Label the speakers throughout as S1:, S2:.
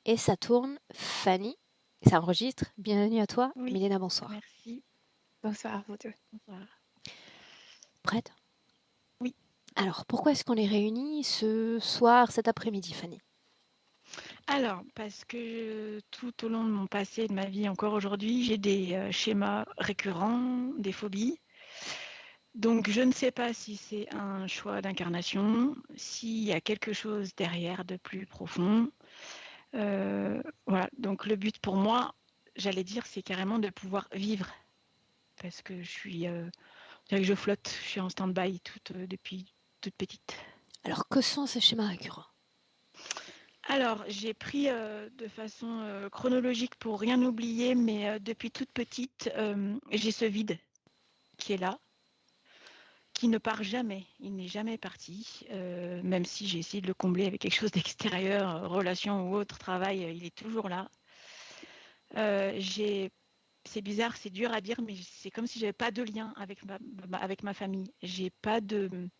S1: et ça tourne. Fanny, ça enregistre. Bienvenue à toi.
S2: Oui,
S1: Milena, bonsoir.
S2: merci. Bonsoir, vous deux. Bonsoir.
S1: Prête?
S2: Oui.
S1: Alors, pourquoi est-ce qu'on est réunis ce soir, cet après-midi, Fanny?
S2: Alors, parce que tout au long de mon passé et de ma vie, encore aujourd'hui, j'ai des schémas récurrents, des phobies. Donc, je ne sais pas si c'est un choix d'incarnation, s'il y a quelque chose derrière de plus profond. Voilà. Donc, le but pour moi, j'allais dire, c'est carrément de pouvoir vivre. Parce que je suis, je dirais que je flotte, je suis en stand-by depuis toute petite.
S1: Alors, que sont ces schémas récurrents?
S2: Alors, j'ai pris de façon chronologique pour rien oublier, mais depuis toute petite, j'ai ce vide qui est là, qui ne part jamais. Il n'est jamais parti, même si j'ai essayé de le combler avec quelque chose d'extérieur, relation ou autre, travail, il est toujours là. C'est bizarre, c'est dur à dire, mais c'est comme si j'avais pas de lien avec ma famille. J'ai pas de.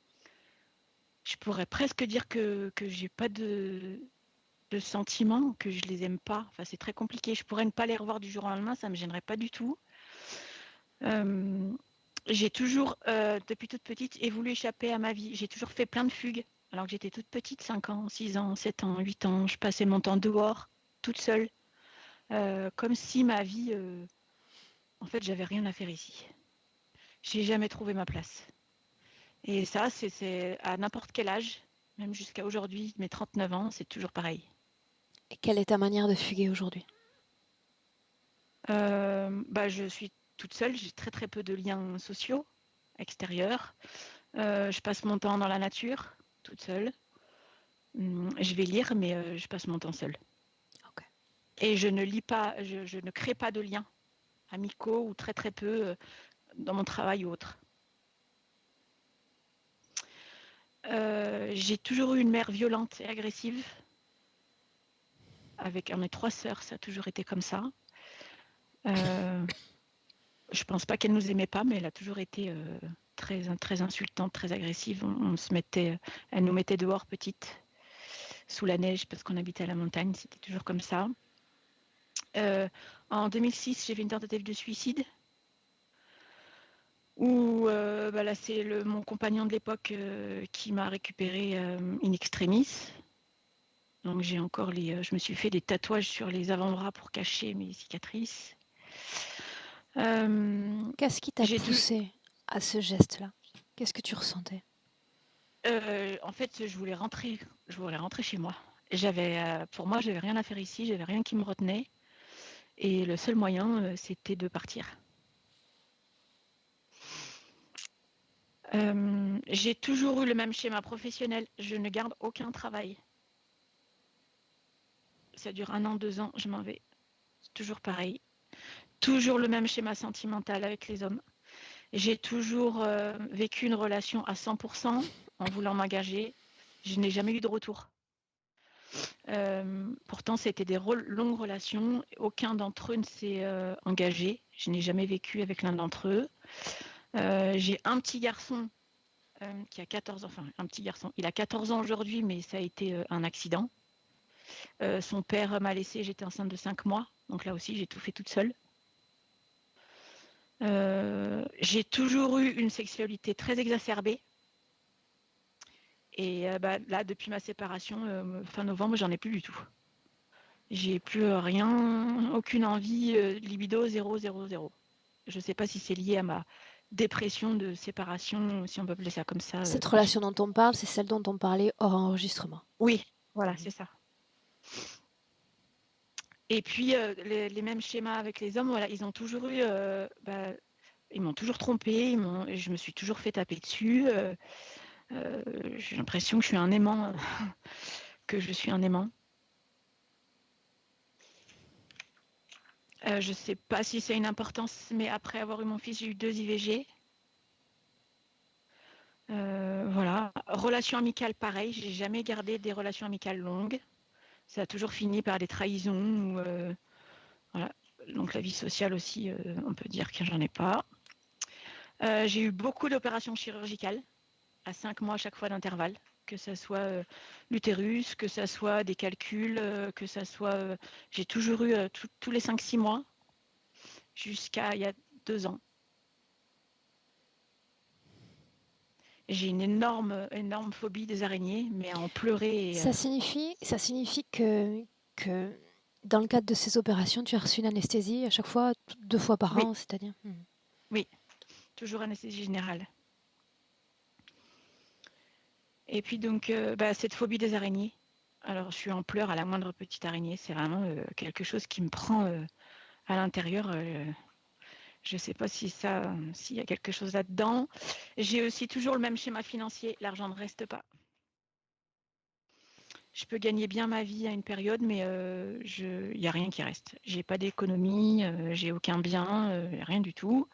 S2: Je pourrais presque dire que j'ai pas de sentiments, que je les aime pas. Enfin, c'est très compliqué. Je pourrais ne pas les revoir du jour au lendemain, ça me gênerait pas du tout. J'ai toujours, depuis toute petite, voulu échapper à ma vie. J'ai toujours fait plein de fugues. Alors que j'étais toute petite, 5 ans, 6 ans, 7 ans, 8 ans, je passais mon temps dehors, toute seule, comme si ma vie, en fait, j'avais rien à faire ici. J'ai jamais trouvé ma place. Et ça, c'est à n'importe quel âge, même jusqu'à aujourd'hui, mes 39 ans, c'est toujours pareil.
S1: Et quelle est ta manière de fuguer aujourd'hui?
S2: Je suis toute seule, j'ai très très peu de liens sociaux extérieurs. Je passe mon temps dans la nature, toute seule. Je vais lire, mais je passe mon temps seule.
S1: Ok.
S2: Et je ne lis pas, je ne crée pas de liens amicaux ou très très peu dans mon travail ou autre. J'ai toujours eu une mère violente et agressive. Avec mes 3 sœurs, ça a toujours été comme ça. Je pense pas qu'elle nous aimait pas, mais elle a toujours été très, très insultante, très agressive. Elle nous mettait dehors petite, sous la neige, parce qu'on habitait à la montagne. C'était toujours comme ça. En 2006, j'ai fait une tentative de suicide. Où là, c'est mon compagnon de l'époque qui m'a récupéré in extremis. Donc j'ai encore je me suis fait des tatouages sur les avant-bras pour cacher mes cicatrices.
S1: Qu'est-ce qui t'a
S2: J'ai tout.
S1: poussé à ce geste-là? Qu'est-ce que tu ressentais?
S2: En fait, je voulais rentrer. Je voulais rentrer chez moi. Pour moi, j'avais rien à faire ici. J'avais rien qui me retenait. Et le seul moyen, c'était de partir. J'ai toujours eu le même schéma professionnel. Je ne garde aucun travail. Ça dure 1 an, 2 ans, je m'en vais. C'est toujours pareil. Toujours le même schéma sentimental avec les hommes. J'ai toujours vécu une relation à 100% en voulant m'engager. Je n'ai jamais eu de retour. Pourtant, c'était des longues relations. Aucun d'entre eux ne s'est engagé. Je n'ai jamais vécu avec l'un d'entre eux. J'ai un petit garçon qui a 14 ans. Enfin, un petit garçon. Il a 14 ans aujourd'hui, mais ça a été un accident. Son père m'a laissé, j'étais enceinte de 5 mois. Donc là aussi, j'ai tout fait toute seule. J'ai toujours eu une sexualité très exacerbée. Et là, depuis ma séparation, fin novembre, j'en ai plus du tout. J'ai plus rien, aucune envie, libido 0, 0, 0. Je ne sais pas si c'est lié à ma dépression de séparation, si on peut appeler ça comme ça.
S1: Cette relation dont on parle, c'est celle dont on parlait hors enregistrement.
S2: Oui, voilà, c'est ça. Et puis, les mêmes schémas avec les hommes, voilà, ils ont toujours eu... ils m'ont toujours trompée, je me suis toujours fait taper dessus. J'ai l'impression que je suis un aimant, que je suis un aimant. Je ne sais pas si c'est une importance, mais après avoir eu mon fils, j'ai eu 2 IVG. Voilà. Relation amicale, pareil. J'ai jamais gardé des relations amicales longues. Ça a toujours fini par des trahisons. Voilà. Donc la vie sociale aussi, on peut dire que j'en ai pas. J'ai eu beaucoup d'opérations chirurgicales, à 5 mois à chaque fois d'intervalle. que ça soit l'utérus, que ça soit des calculs, que ça soit... j'ai toujours eu tous les 5-6 mois jusqu'à il y a 2 ans. J'ai une énorme phobie des araignées, mais à en pleurer.
S1: Ça signifie que dans le cadre de ces opérations, tu as reçu une anesthésie à chaque fois, 2 fois par
S2: Oui,
S1: an, c'est-à-dire?
S2: oui, toujours anesthésie générale. Et puis donc, cette phobie des araignées. Alors, je suis en pleurs à la moindre petite araignée. C'est vraiment quelque chose qui me prend à l'intérieur. Je ne sais pas s'il y a quelque chose là-dedans. J'ai aussi toujours le même schéma financier. L'argent ne reste pas. Je peux gagner bien ma vie à une période, mais il n'y a rien qui reste. J'ai pas d'économie, j'ai aucun bien, rien du tout.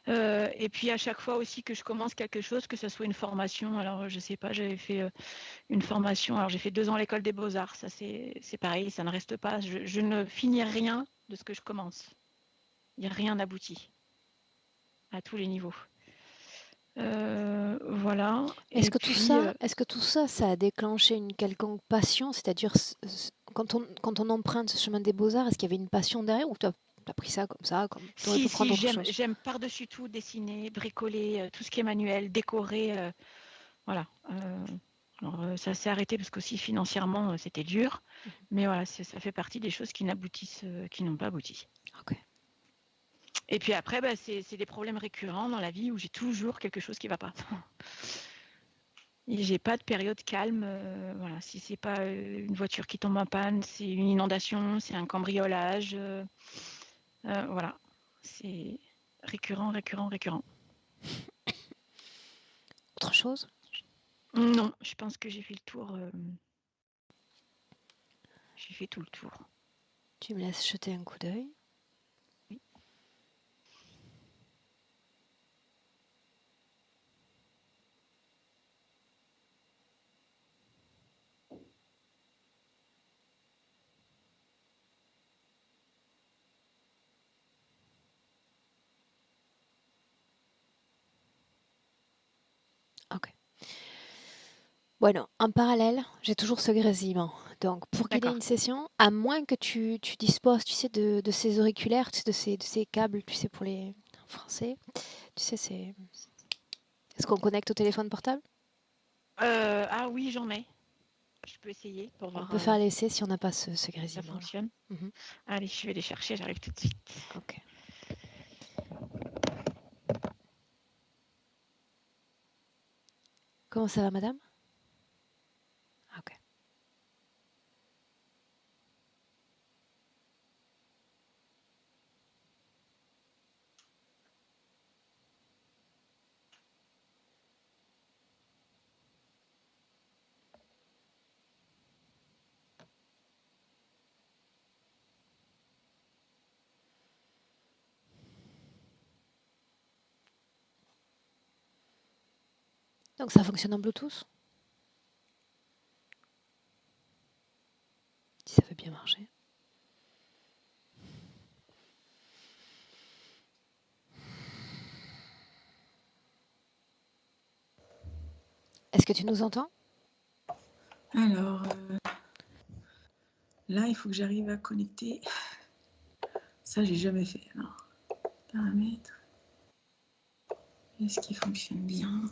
S2: Et puis à chaque fois aussi que je commence quelque chose, que ce soit une formation, alors je sais pas, j'avais fait une formation, alors j'ai fait 2 ans à l'école des beaux-arts, ça c'est pareil, ça ne reste pas, je ne finis rien de ce que je commence. Il n'y a rien d'abouti à tous les niveaux. Voilà.
S1: Est-ce
S2: Et
S1: que
S2: puis,
S1: tout ça, ça a déclenché une quelconque passion? C'est-à-dire, quand on emprunte ce chemin des beaux-arts, est-ce qu'il y avait une passion derrière ou tu as pris ça, comme tu aurais pu prendre
S2: si,
S1: autre chose?
S2: j'aime par-dessus tout dessiner, bricoler, tout ce qui est manuel, décorer, voilà. Alors ça s'est arrêté parce qu'aussi financièrement c'était dur, mais voilà, ça fait partie des choses qui n'aboutissent, qui n'ont pas abouti.
S1: Ok.
S2: Et puis après, c'est des problèmes récurrents dans la vie où j'ai toujours quelque chose qui ne va pas. Et j'ai pas de période calme. Voilà, si c'est pas une voiture qui tombe en panne, c'est une inondation, c'est un cambriolage. Voilà, c'est récurrent.
S1: Autre chose?
S2: Non, je pense que j'ai fait le tour. J'ai fait tout le tour.
S1: Tu me laisses jeter un coup d'œil.
S2: Oui.
S1: Ok. Bueno, en parallèle, j'ai toujours ce grésillement. Donc, pour guider
S2: D'accord.
S1: une session, à moins que tu disposes, tu sais, de ces auriculaires, tu sais, de ces câbles, tu sais, pour les en français, tu sais, c'est ce qu'on connecte au téléphone portable.
S2: Ah oui, j'en ai. Je peux essayer pour
S1: On
S2: voir
S1: peut faire l'essai si on n'a pas ce
S2: si ça
S1: grésillement-là.
S2: fonctionne.
S1: Mhm.
S2: Allez, je vais les chercher, j'arrive tout de suite.
S1: Ok. Comment ça va, madame? Ok. Donc, ça fonctionne en Bluetooth? Si ça veut bien marcher. Est-ce que tu nous entends?
S3: Alors, là, il faut que j'arrive à connecter. Ça, j'ai jamais fait. Alors, paramètres. Est-ce qu'il fonctionne bien?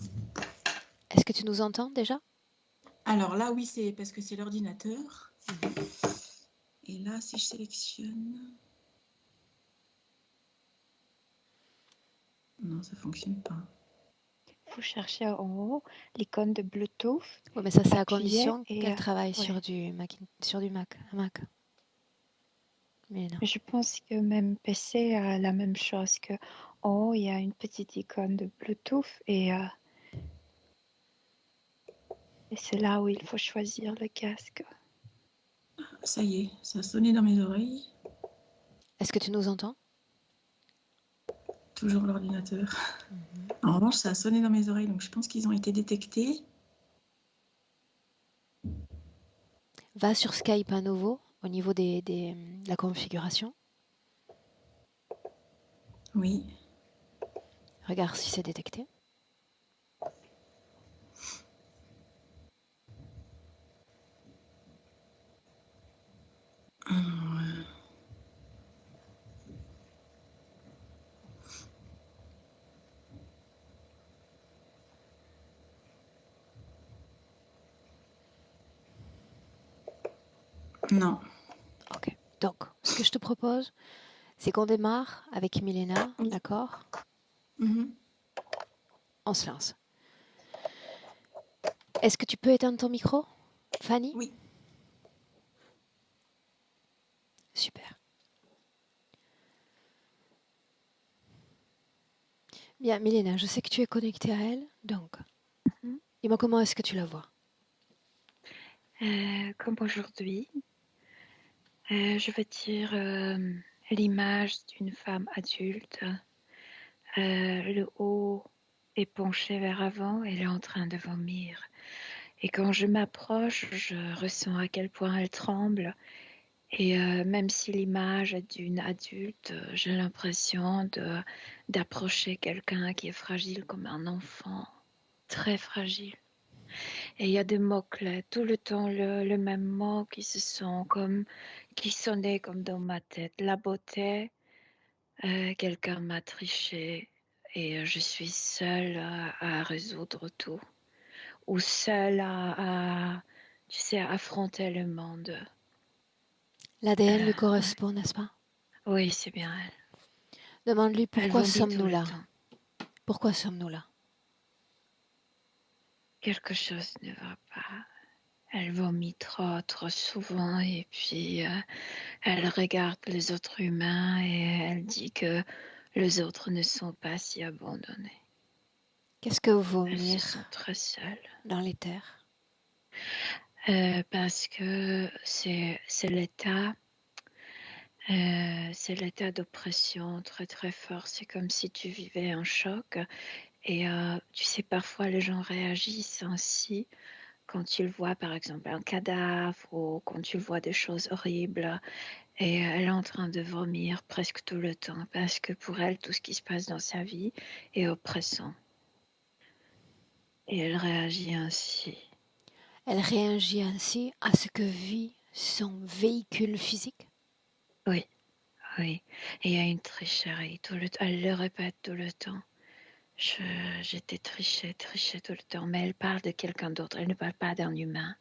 S1: Est-ce que tu nous entends déjà?
S3: Alors là, oui, c'est parce que c'est l'ordinateur. Et là, si je sélectionne... Non, ça fonctionne pas.
S4: Il faut chercher en haut l'icône de Bluetooth.
S1: Oui, mais ça, c'est à
S4: Appuyez
S1: condition
S4: et,
S1: qu'elle travaille
S4: ouais.
S1: sur du Mac. Un Mac. Mais non.
S4: Mais je pense que même PC a la même chose que en haut, il y a une petite icône de Bluetooth et c'est là où il faut choisir le casque.
S3: Ça y est, ça a sonné dans mes oreilles.
S1: Est-ce que tu nous entends?
S3: Toujours l'ordinateur. En revanche, ça a sonné dans mes oreilles, donc je pense qu'ils ont été détectés.
S1: Va sur Skype à nouveau, au niveau de la configuration.
S3: Oui.
S1: Regarde si c'est détecté.
S3: Euh, Non.
S1: Ok. Donc, ce que je te propose, c'est qu'on démarre avec Milena,
S3: Oui.
S1: d'accord?
S3: Mhm.
S1: On se lance. Est-ce que tu peux éteindre ton micro, Fanny?
S3: Oui.
S1: Super. Bien, Milena, je sais que tu es connectée à elle, donc
S4: Mhm.
S1: dis-moi comment est-ce que tu la vois?
S4: Comme aujourd'hui, je veux dire l'image d'une femme adulte. Le haut est penché vers avant, elle est en train de vomir. Et quand je m'approche, je ressens à quel point elle tremble. Et même si l'image est d'une adulte, j'ai l'impression d'approcher quelqu'un qui est fragile comme un enfant, très fragile. Et il y a des mots-clés, tout le temps le même mot qui sonnait comme dans ma tête. La beauté, quelqu'un m'a triché et je suis seule à résoudre tout. Ou seule tu sais, à affronter le monde.
S1: L'ADN lui
S4: Ouais.
S1: correspond, n'est-ce pas?
S4: Oui, c'est bien elle.
S1: Demande-lui
S4: Elle
S1: pourquoi
S4: vomit tout
S1: sommes-nous
S4: le
S1: là?
S4: temps.
S1: Pourquoi sommes-nous là?
S4: Quelque chose ne va pas. Elle vomit trop, trop souvent et puis elle regarde les autres humains et elle dit que les autres ne sont pas si abandonnés.
S1: Qu'est-ce que
S4: Elle se
S1: vomir
S4: sent très seule.
S1: dans les terres?
S4: Parce que c'est l'état d'oppression très très fort. C'est comme si tu vivais un choc et tu sais parfois les gens réagissent ainsi quand ils voient par exemple un cadavre ou quand ils voient des choses horribles et elle est en train de vomir presque tout le temps parce que pour elle tout ce qui se passe dans sa vie est oppressant et elle réagit ainsi.
S1: Elle réagit ainsi à ce que vit son véhicule physique?
S4: Oui, oui. Et il y a une tricherie tout le temps. Elle le répète tout le temps. J'étais trichée tout le temps. Mais elle parle de quelqu'un d'autre. Elle ne parle pas d'un humain.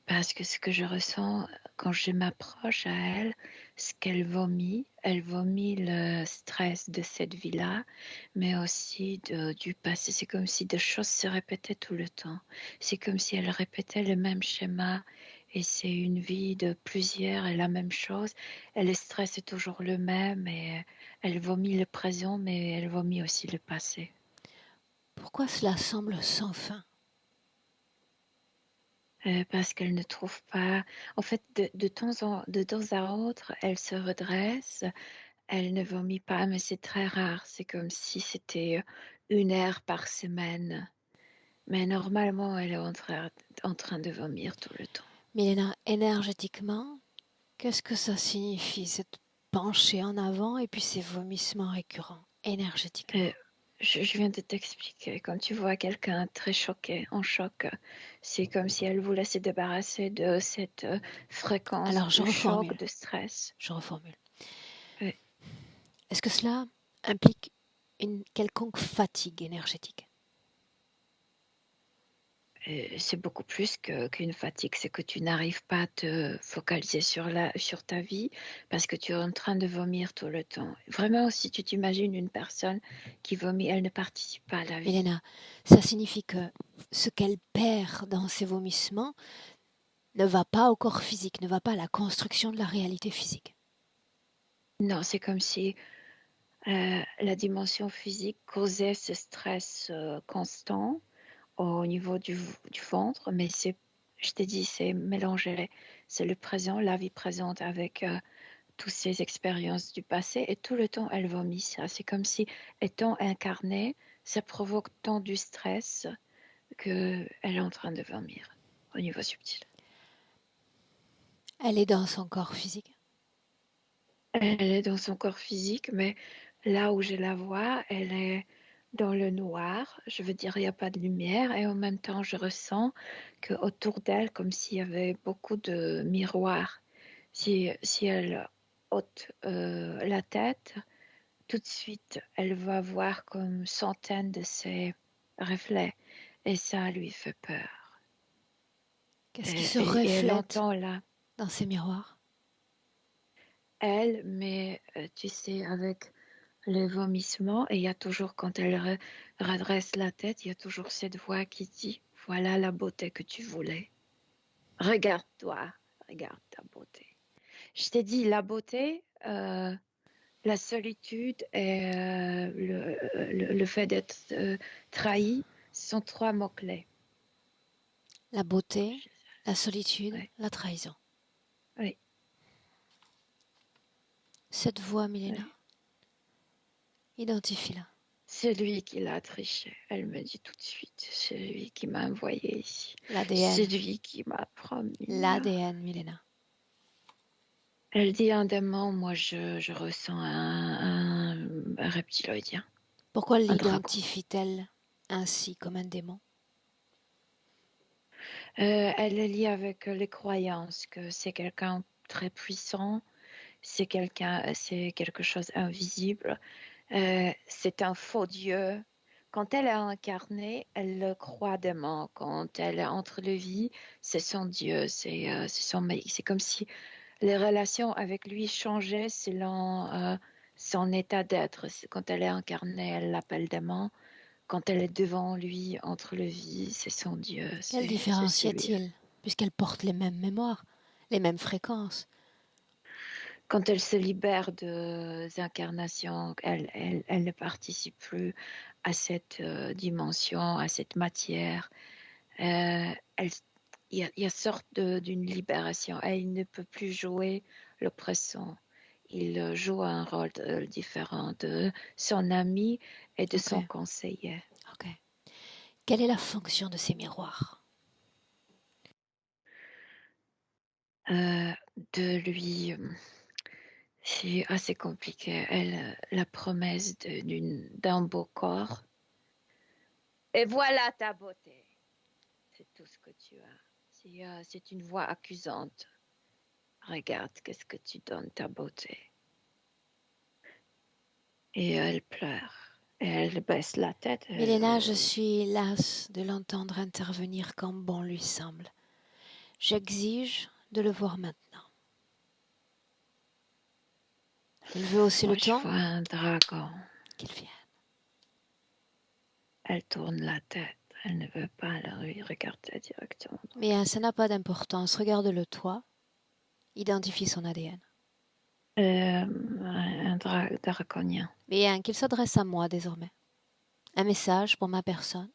S4: Parce que ce que je ressens quand je m'approche à elle, ce qu'elle vomit, elle vomit le stress de cette vie-là, mais aussi du passé. C'est comme si des choses se répétaient tout le temps. C'est comme si elle répétait le même schéma. Et c'est une vie de plusieurs et la même chose. Et le stress est toujours le même et elle vomit le présent, mais elle vomit aussi le passé.
S1: Pourquoi cela semble sans fin?
S4: Parce qu'elle ne trouve pas. En fait, de temps à autre, elle se redresse, elle ne vomit pas, mais c'est très rare. C'est comme si c'était 1 heure par semaine. Mais normalement, elle est en train de vomir tout le temps.
S1: Milena, énergétiquement, qu'est-ce que ça signifie, cette penchée en avant et puis ces vomissements récurrents, énergétiquement?
S4: Euh, je viens de t'expliquer. Quand tu vois quelqu'un très choqué, en choc, c'est comme si elle voulait se débarrasser de cette fréquence
S1: Alors, je
S4: de choc,
S1: reformule.
S4: de stress.
S1: Je reformule.
S4: Euh,
S1: Est-ce que cela implique une quelconque fatigue énergétique?
S4: C'est beaucoup plus qu'une fatigue, c'est que tu n'arrives pas à te focaliser sur ta vie parce que tu es en train de vomir tout le temps. Vraiment, si tu t'imagines une personne qui vomit, elle ne participe pas à la vie.
S1: Milena, ça signifie que ce qu'elle perd dans ces vomissements ne va pas au corps physique, ne va pas à la construction de la réalité physique.
S4: Non, c'est comme si la dimension physique causait ce stress constant au niveau du ventre, mais je t'ai dit, c'est mélangé. C'est le présent, la vie présente avec toutes ces expériences du passé et tout le temps elle vomit ça. C'est comme si étant incarnée, ça provoque tant du stress qu'elle est en train de vomir au niveau subtil.
S1: Elle est dans son corps physique.
S4: Elle est dans son corps physique, mais là où je la vois, elle est dans le noir. Je veux dire, il n'y a pas de lumière et en même temps, je ressens qu'autour d'elle, comme s'il y avait beaucoup de miroirs. Si elle ôte la tête, tout de suite, elle va voir comme centaines de ces reflets et ça lui fait peur.
S1: Qu'est-ce qui se
S4: Et elle
S1: reflète
S4: entend là,
S1: dans ces miroirs?
S4: elle, mais tu sais, avec le vomissement, et il y a toujours, quand elle redresse la tête, il y a toujours cette voix qui dit, voilà la beauté que tu voulais. Regarde-toi, regarde ta beauté. Je t'ai dit, la beauté, la solitude et le fait d'être trahi sont 3 mots-clés.
S1: La beauté, la solitude,
S4: Ouais.
S1: la trahison.
S4: Oui.
S1: Cette voix, Milena,
S4: Oui.
S1: identifie-la.
S4: C'est lui qui l'a triché. Elle me dit tout de suite. C'est lui qui m'a envoyé ici. C'est
S1: L'ADN.
S4: lui qui m'a promis.
S1: L'ADN, Milena.
S4: Elle dit un démon, moi je ressens un reptiloïdien.
S1: Pourquoi
S4: Un dragon.
S1: l'identifie-t-elle ainsi comme un démon?
S4: Elle est liée avec les croyances que c'est quelqu'un très puissant, c'est quelque chose d'invisible, c'est un faux dieu. Quand elle est incarnée, elle le croit démon. Quand elle est entre les vies, c'est son dieu, c'est comme si les relations avec lui changeaient selon son état d'être. Quand elle est incarnée, elle l'appelle démon. Quand elle est devant lui, entre le vie, c'est son Dieu.
S1: Quelle différence y a-t-il, puisqu'elle porte les mêmes mémoires, les mêmes fréquences?
S4: Quand elle se libère des incarnations, elle ne participe plus à cette dimension, à cette matière. Il y a sorte d'une libération. Elle ne peut plus jouer l'oppressant. Il joue un rôle différent de son ami et de son conseiller.
S1: Ok. Quelle est la fonction de ces miroirs?
S4: De lui, c'est assez compliqué. La promesse d'un beau corps. Et voilà ta beauté. C'est tout ce que tu as. C'est une voix accusante. Regarde, qu'est-ce que tu donnes, ta beauté. Et elle pleure. Et elle baisse la tête.
S1: Milena, je suis lasse de l'entendre intervenir quand bon lui semble. J'exige de le voir maintenant. Il veut hausser le ton.
S4: Je vois un dragon.
S1: Qu'il vienne.
S4: Elle tourne la tête. Elle ne veut pas lui regarder directement.
S1: Mais ça n'a pas d'importance. Regarde-le toi. Identifie son ADN.
S4: Un draconien.
S1: Mais qu'il s'adresse à moi désormais. Un message pour ma personne.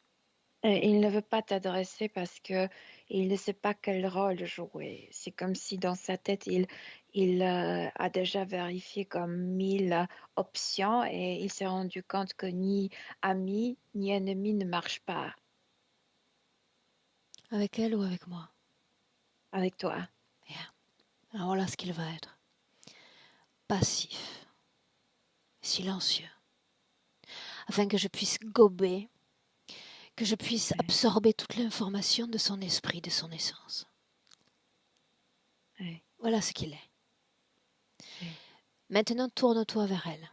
S4: Il ne veut pas t'adresser parce que il ne sait pas quel rôle jouer. C'est comme si dans sa tête, il a déjà vérifié comme 1000 options et il s'est rendu compte que ni ami ni ennemi ne marche pas.
S1: Avec elle ou avec moi?
S4: Avec toi.
S1: Bien. Alors voilà ce qu'il va être. Passif. Silencieux. Afin que je puisse gober, que je puisse absorber toute l'information de son esprit, de son essence.
S4: Oui.
S1: Voilà ce qu'il est.
S4: Oui.
S1: Maintenant, tourne-toi vers elle.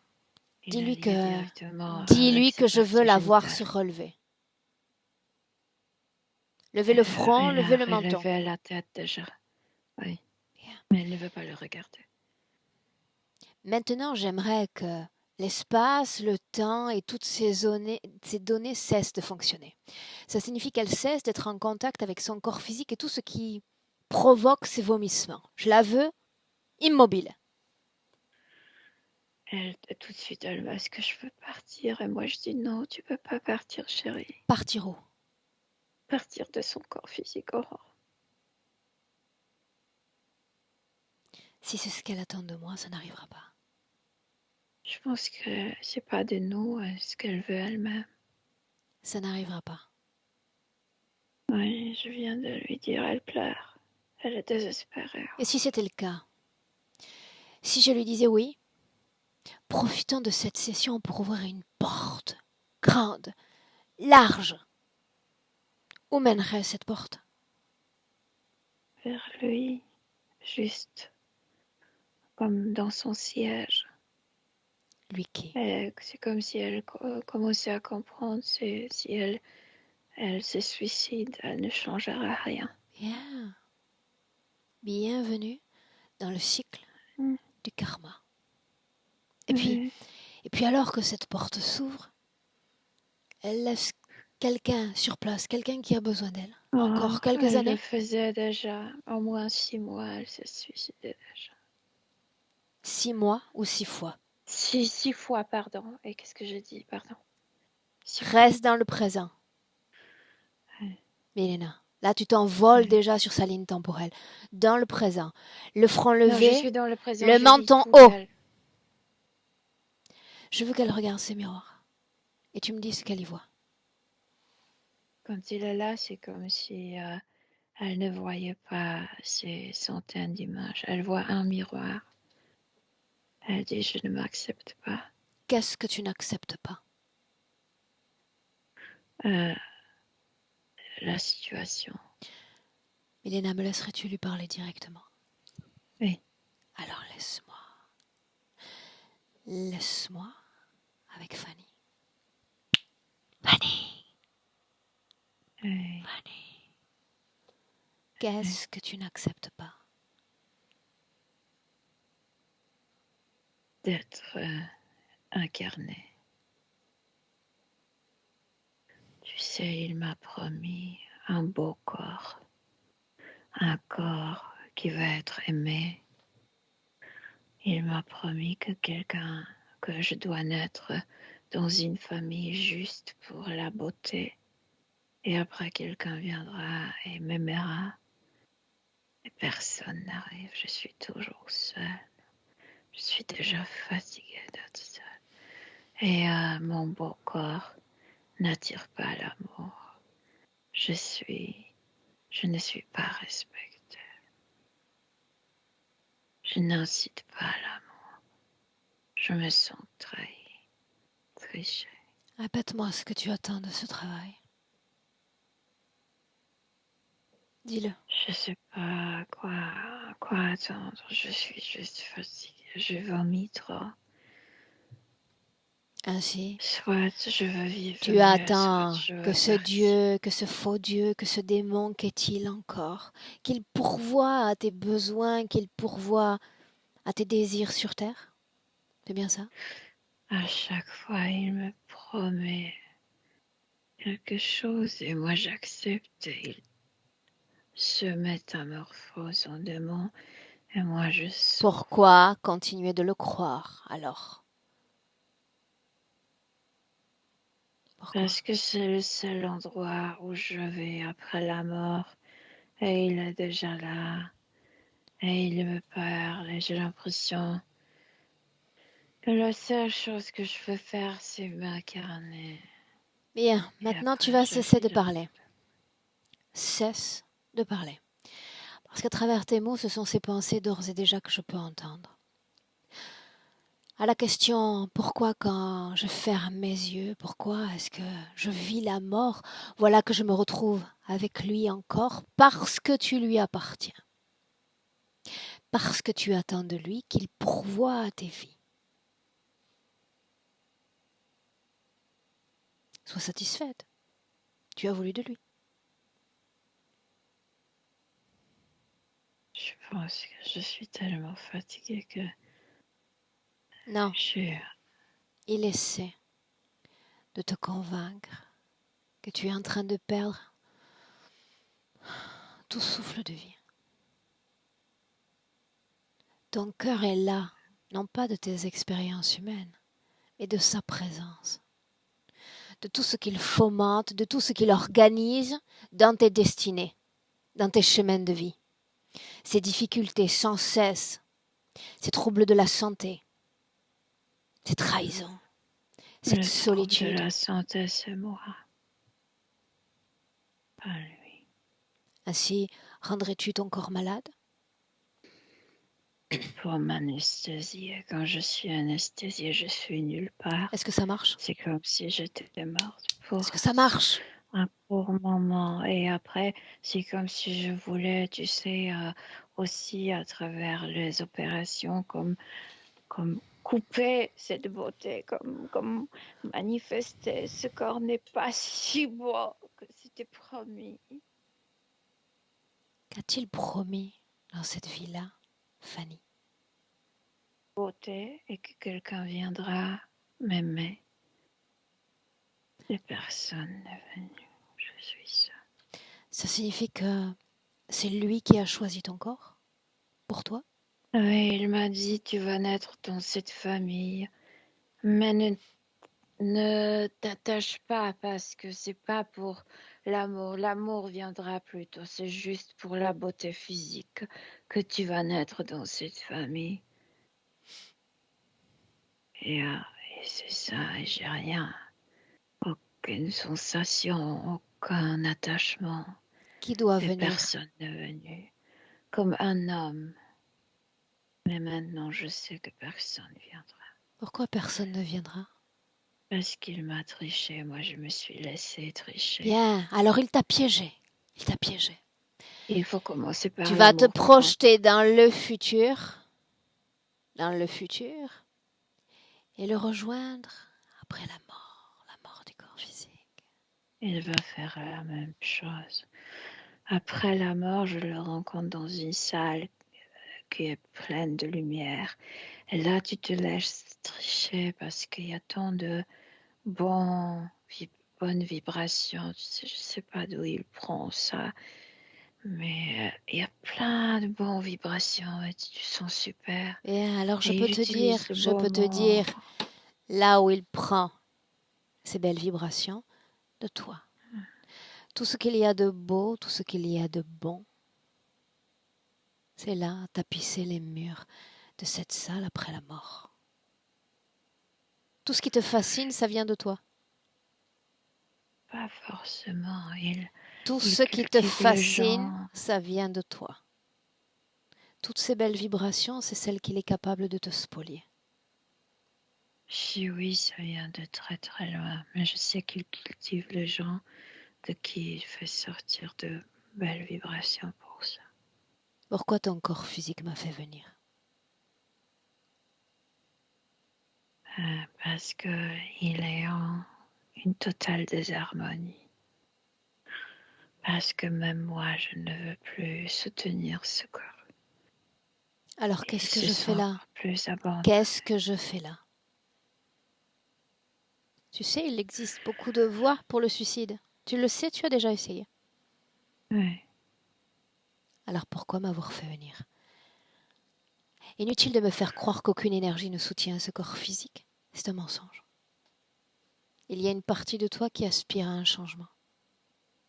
S1: Dis-lui que je veux la voir se relever. Levez le front, levez le menton.
S4: Levez la tête déjà. Oui.
S1: Bien.
S4: Mais elle ne veut pas le regarder.
S1: Maintenant, j'aimerais que l'espace, le temps et toutes ces données cessent de fonctionner. Ça signifie qu'elle cesse d'être en contact avec son corps physique et tout ce qui provoque ces vomissements. Je la veux immobile.
S4: Tout de suite, elle est-ce que je veux partir? Et moi, je dis non, tu peux pas partir, chérie.
S1: Partir où?
S4: Partir de son corps physique, Aurore.
S1: Si c'est ce qu'elle attend de moi, ça n'arrivera pas.
S4: Je pense que c'est pas de nous ce qu'elle veut elle-même.
S1: Ça n'arrivera pas.
S4: Oui, je viens de lui dire, elle pleure. Elle est désespérée.
S1: Et si c'était le cas? Si je lui disais oui, profitons de cette session pour ouvrir une porte grande, large. Où mènerait cette porte?
S4: Vers lui, juste comme dans son siège.
S1: Lui qui?
S4: C'est comme si elle commençait à comprendre si elle se suicide, elle ne changera rien.
S1: Bien. Bienvenue dans le cycle
S4: Mm.
S1: du karma. Et puis alors que cette porte s'ouvre, elle laisse quelqu'un sur place, quelqu'un qui a besoin d'elle. Encore quelques
S4: Elle le
S1: années.
S4: faisait déjà, au moins 6 mois, elle se suicidait déjà.
S1: 6 mois ou 6 fois.
S4: 6 fois, pardon. Et qu'est-ce que j'ai dit, pardon? 6
S1: Reste dans le présent.
S4: Ouais.
S1: Milena, là tu t'envoles
S4: Ouais.
S1: déjà sur sa ligne temporelle. Dans le présent. Le front
S4: Non, je
S1: levé,
S4: suis dans le présent.
S1: le
S4: je vis
S1: menton
S4: tout
S1: haut.
S4: d'elle.
S1: Je veux qu'elle regarde ses miroirs. Et tu me dis ce qu'elle y voit.
S4: Quand il est là, c'est comme si elle ne voyait pas ces centaines d'images. Elle voit un miroir. Elle dit, je ne m'accepte pas.
S1: Qu'est-ce que tu n'acceptes pas?
S4: La situation.
S1: Milena, me laisserais-tu lui parler directement?
S4: Oui.
S1: Alors laisse-moi. Laisse-moi avec Fanny. Fanny,
S4: Oui.
S1: Fanny. Qu'est-ce que tu n'acceptes pas?
S4: D'être incarné. Tu sais, il m'a promis un beau corps. Un corps qui va être aimé. Il m'a promis que je dois naître dans une famille juste pour la beauté. Et après, quelqu'un viendra et m'aimera. Et personne n'arrive. Je suis toujours seule. Je suis déjà fatiguée d'être seule. Et mon beau corps n'attire pas l'amour. Je ne suis pas respectée. Je n'incite pas à l'amour. Je me sens trahie, trichée.
S1: Répète-moi ce que tu attends de ce travail. Dis-le.
S4: Je sais pas quoi attendre. Je suis juste fatiguée. Je vomis trop.
S1: Ainsi,
S4: Soit je veux vivre
S1: tu
S4: mieux,
S1: attends
S4: soit je veux
S1: que ce
S4: partir.
S1: Dieu, que ce faux Dieu, que ce démon qu'est-il encore, qu'il pourvoie à tes besoins, qu'il pourvoie à tes désirs sur terre. C'est bien ça?
S4: À chaque fois, il me promet quelque chose et moi j'accepte et il se métamorphose en démon et moi je souffre.
S1: Pourquoi continuer de le croire alors? Pourquoi?
S4: Parce que c'est le seul endroit où je vais après la mort et il est déjà là et il me parle et j'ai l'impression que la seule chose que je peux faire c'est m'incarner.
S1: Bien,
S4: Et
S1: maintenant tu
S4: après,
S1: vas
S4: je
S1: cesser de
S4: vis dans-
S1: parler. Cesse de parler. Parce qu'à travers tes mots, ce sont ces pensées d'ores et déjà que je peux entendre. À la question pourquoi quand je ferme mes yeux, pourquoi est-ce que je vis la mort, voilà que je me retrouve avec lui encore parce que tu lui appartiens. Parce que tu attends de lui qu'il pourvoie à tes vies. Sois satisfaite. Tu as voulu de lui.
S4: Je pense que je suis tellement fatiguée que
S1: Non,
S4: je...
S1: il essaie de te convaincre que tu es en train de perdre tout souffle de vie. Ton cœur est là, non pas de tes expériences humaines, mais de sa présence, de tout ce qu'il fomente, de tout ce qu'il organise dans tes destinées, dans tes chemins de vie. Ces difficultés sans cesse, ces troubles de la santé, ces trahisons, cette
S4: Le trouble
S1: solitude.
S4: de la santé, c'est moi. Pas lui.
S1: Ainsi, rendrais-tu ton corps malade?
S4: Pour m'anesthésier, quand je suis anesthésiée, je suis nulle part.
S1: Est-ce que ça marche?
S4: C'est comme si j'étais morte
S1: Est-ce que ça marche?
S4: un court moment. Et après, c'est comme si je voulais, tu sais, aussi à travers les opérations, comme couper cette beauté, comme manifester ce corps n'est pas si beau que c'était promis.
S1: Qu'a-t-il promis dans cette vie-là, Fanny?
S4: Beauté et que quelqu'un viendra m'aimer. Et personne n'est venu. Je suis seule.
S1: Ça signifie que c'est lui qui a choisi ton corps pour toi?
S4: Oui, il m'a dit tu vas naître dans cette famille, mais ne t'attache pas parce que c'est pas pour l'amour. L'amour viendra plus tôt. C'est juste pour la beauté physique que tu vas naître dans cette famille. Et c'est ça, et j'ai rien. Aucune sensation, aucun attachement.
S1: Qui doit
S4: Et
S1: venir?
S4: personne n'est venu. Comme un homme. Mais maintenant, je sais que personne viendra.
S1: Pourquoi personne ne viendra?
S4: Parce qu'il m'a triché. Moi, je me suis laissée tricher.
S1: Bien, alors il t'a piégé. Il t'a piégé.
S4: Il faut commencer par
S1: Tu vas te
S4: l'amour propre.
S1: projeter dans le futur, et le rejoindre après la mort du corps physique.
S4: Il va faire la même chose. Après la mort, je le rencontre dans une salle qui est pleine de lumière. Et là, tu te laisses tricher parce qu'il y a tant de bonnes vibrations. Je ne sais pas d'où il prend ça. Mais il y a plein de bonnes vibrations et tu te sens super.
S1: Bien, alors je
S4: Et
S1: peux te dire là où il prend ces belles vibrations de toi. Tout ce qu'il y a de beau, tout ce qu'il y a de bon, c'est là à tapisser les murs de cette salle après la mort. Tout ce qui te fascine, ça vient de toi.
S4: Pas forcément.
S1: Tout
S4: Il
S1: ce qui te
S4: cultive les
S1: fascine,
S4: gens.
S1: ça vient de toi. Toutes ces belles vibrations, c'est celles qu'il est capable de te spolier.
S4: Si oui, ça vient de très très loin. Mais je sais qu'il cultive les gens de qui il fait sortir de belles vibrations pour ça.
S1: Pourquoi ton corps physique m'a fait venir?
S4: Parce qu'il est en une totale désharmonie. Parce que même moi, je ne veux plus soutenir ce corps.
S1: Alors qu'est-ce que je fais là?
S4: Plus abandonné.
S1: Qu'est-ce que je fais là? Tu sais, il existe beaucoup de voies pour le suicide. Tu le sais, tu as déjà essayé.
S4: Oui.
S1: Alors pourquoi m'avoir fait venir? Inutile de me faire croire qu'aucune énergie ne soutient ce corps physique. C'est un mensonge. Il y a une partie de toi qui aspire à un changement.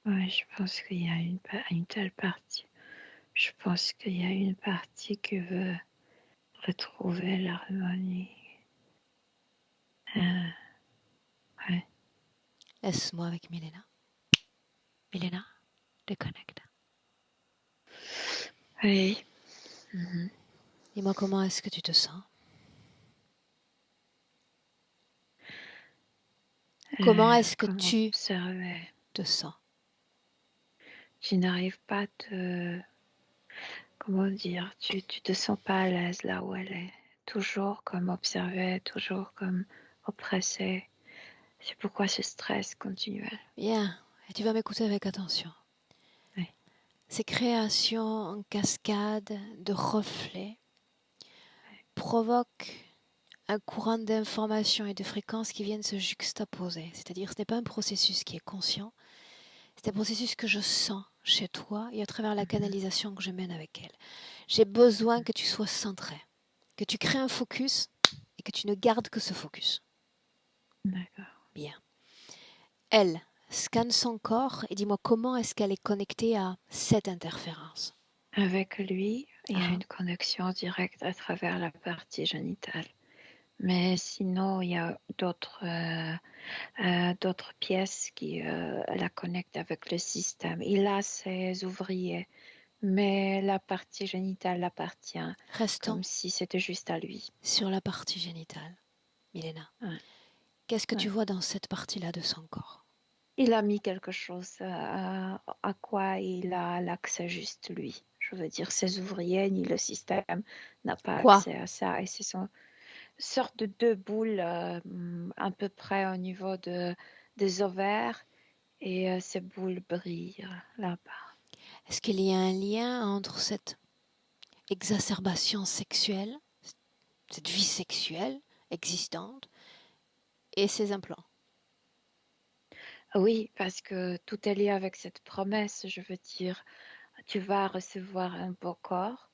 S4: Oui, je pense qu'il y a une telle partie. Je pense qu'il y a une partie qui veut retrouver l'harmonie. Ouais.
S1: Laisse-moi avec Milena. Milena, déconnecte.
S4: Oui. Mhm.
S1: Dis-moi comment est-ce que tu te sens? Comment est-ce que tu te sens?
S4: Tu n'arrives pas à te... Comment dire? Tu te sens pas à l'aise là où elle est. Toujours comme observée, toujours comme oppressée. C'est pourquoi ce stress continuel.
S1: Bien, et tu vas m'écouter avec attention.
S4: Oui.
S1: Ces créations en cascade de reflets provoquent un courant d'informations et de fréquences qui viennent se juxtaposer. C'est-à-dire, ce n'est pas un processus qui est conscient, c'est un processus que je sens chez toi et à travers la canalisation que je mène avec elle. J'ai besoin que tu sois centré, que tu crées un focus et que tu ne gardes que ce focus.
S4: D'accord.
S1: Bien. Elle scanne son corps et dis-moi comment est-ce qu'elle est connectée à cette interférence.
S4: Avec lui, il y a une connexion directe à travers la partie génitale. Mais sinon, il y a d'autres pièces qui la connectent avec le système. Il a ses ouvriers, mais la partie génitale appartient.
S1: Restons
S4: comme si c'était juste à lui.
S1: Sur la partie génitale, Milena.
S4: Ouais.
S1: Qu'est-ce que tu vois dans cette partie-là de son corps?
S4: Il a mis quelque chose à quoi il a l'accès juste lui. Je veux dire, ces ouvriers ni le système n'a pas
S1: Quoi?
S4: accès à ça. Et ce sont une sorte de deux boules à peu près au niveau des ovaires. Et ces boules brillent là-bas.
S1: Est-ce qu'il y a un lien entre cette exacerbation sexuelle, cette vie sexuelle existante, et ces implants?
S4: Oui, parce que tout est lié avec cette promesse. Je veux dire, tu vas recevoir un beau corps,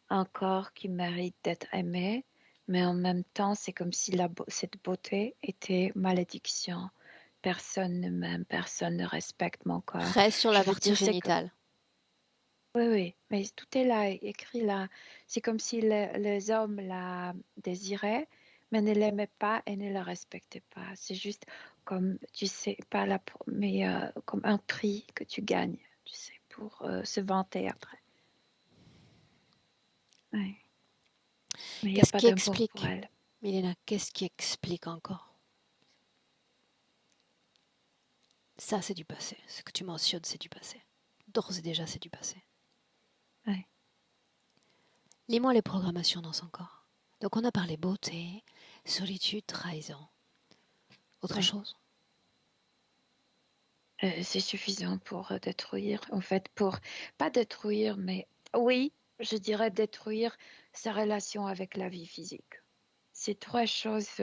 S4: un corps qui mérite d'être aimé, mais en même temps, c'est comme si cette beauté était malédiction. Personne ne m'aime, personne ne respecte mon corps.
S1: Reste sur
S4: Je
S1: la
S4: veux
S1: partie
S4: dire,
S1: génitale.
S4: oui, oui, mais tout est là, écrit là. C'est comme si les hommes la désiraient, mais ne l'aimaient pas et ne la respectaient pas. C'est juste comme, tu sais, pas la, mais comme un prix que tu gagnes, tu sais, pour se vanter après. Oui. Mais il n'y a
S1: Qu'est-ce
S4: pas
S1: qui
S4: d'amour pour
S1: explique,
S4: elle.
S1: Milena, qu'est-ce qui explique encore? Ça, c'est du passé. Ce que tu mentionnes, c'est du passé. D'ores et déjà, c'est du passé.
S4: Oui.
S1: Lis-moi les programmations dans son corps. Donc, on a parlé beauté, solitude, trahison. Autre
S4: Oui.
S1: chose?
S4: C'est suffisant pour détruire, en fait, pour pas détruire, mais oui, je dirais détruire sa relation avec la vie physique. Ces trois choses,